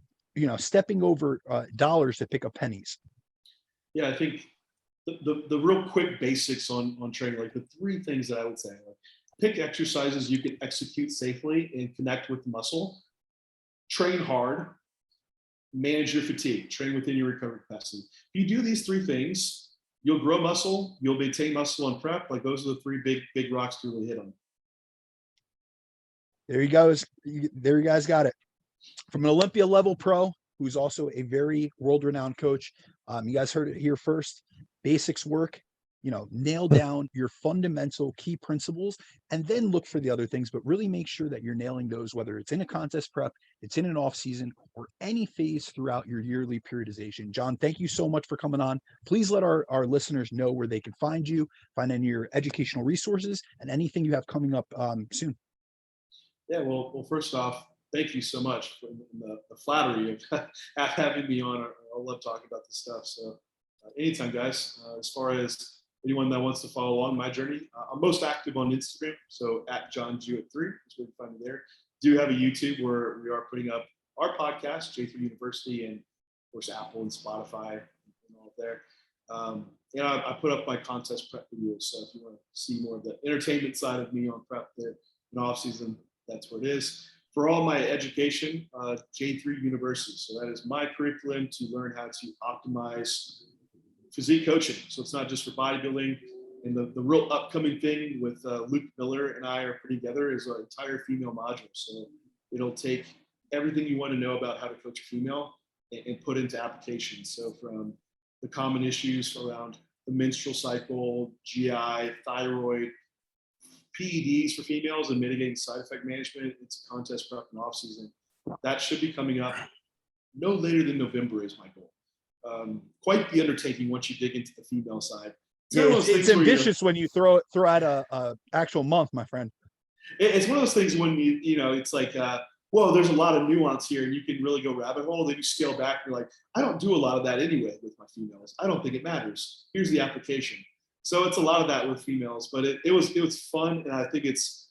stepping over dollars to pick up pennies. Yeah, I think the real quick basics on training, like the 3 things that I would say, like pick exercises you can execute safely and connect with the muscle, train hard, manage your fatigue, train within your recovery capacity. If you do these 3 things, you'll grow muscle, you'll maintain muscle on prep. Like those are the 3 big rocks to really hit on. There you go. There you guys got it. From an Olympia level pro, who's also a very world-renowned coach. You guys heard it here first. Basics work, nail down your fundamental key principles and then look for the other things, but really make sure that you're nailing those, whether it's in a contest prep, it's in an off season, or any phase throughout your yearly periodization. John, thank you so much for coming on. Please let our listeners know where they can find you, find any of your educational resources and anything you have coming up soon. Yeah, well, first off, thank you so much for the flattery of having me on. I love talking about this stuff. So anytime, guys. As far as anyone that wants to follow along my journey, I'm most active on Instagram. So at John Jewett 3 is where you can find me there. Do have a YouTube where we are putting up our podcast, J3 University, and of course Apple and Spotify and all there. I put up my contest prep videos. So if you want to see more of the entertainment side of me on prep there in off season, that's where it is. For all my education, J3 University. So that is my curriculum to learn how to optimize physique coaching. So it's not just for bodybuilding. And the real upcoming thing with Luke Miller and I are putting together is our entire female module. So it'll take everything you want to know about how to coach a female and put into application. So from the common issues around the menstrual cycle, GI, thyroid, PEDs for females, and mitigating side effect management. It's a contest prep and off season. That should be coming up no later than November is my goal. Quite the undertaking once you dig into the female side. It's ambitious when you throw out a actual month, my friend. It's one of those things when it's like, whoa, there's a lot of nuance here, and you can really go rabbit hole. Then you scale back. And you're like, I don't do a lot of that anyway with my females. I don't think it matters. Here's the application. So it's a lot of that with females, but it was fun, and I think it's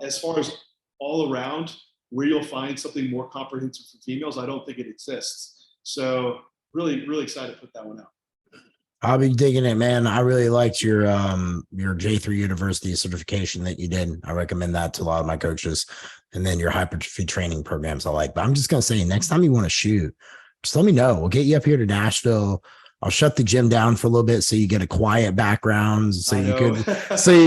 as far as all around where you'll find something more comprehensive for females. I don't think it exists. So really, really excited to put that one out. I'll be digging it, man. I really liked your J3 University certification that you did. I recommend that to a lot of my coaches. And then your hypertrophy training programs I like. But I'm just gonna say, next time you want to shoot, just let me know. We'll get you up here to Nashville. I'll shut the gym down for a little bit so you get a quiet background, so you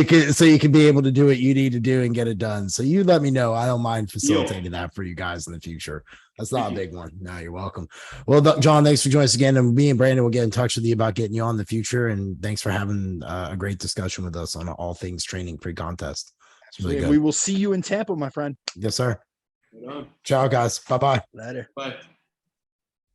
can be able to do what you need to do and get it done. So you let me know. I don't mind facilitating that for you guys in the future. That's not a big one. No, you're welcome. Well, John, thanks for joining us again. And me and Brandon will get in touch with you about getting you on in the future. And thanks for having a great discussion with us on all things training pre-contest. It's really good. We will see you in Tampa, my friend. Yes, sir. Ciao, guys. Bye-bye. Later. Bye.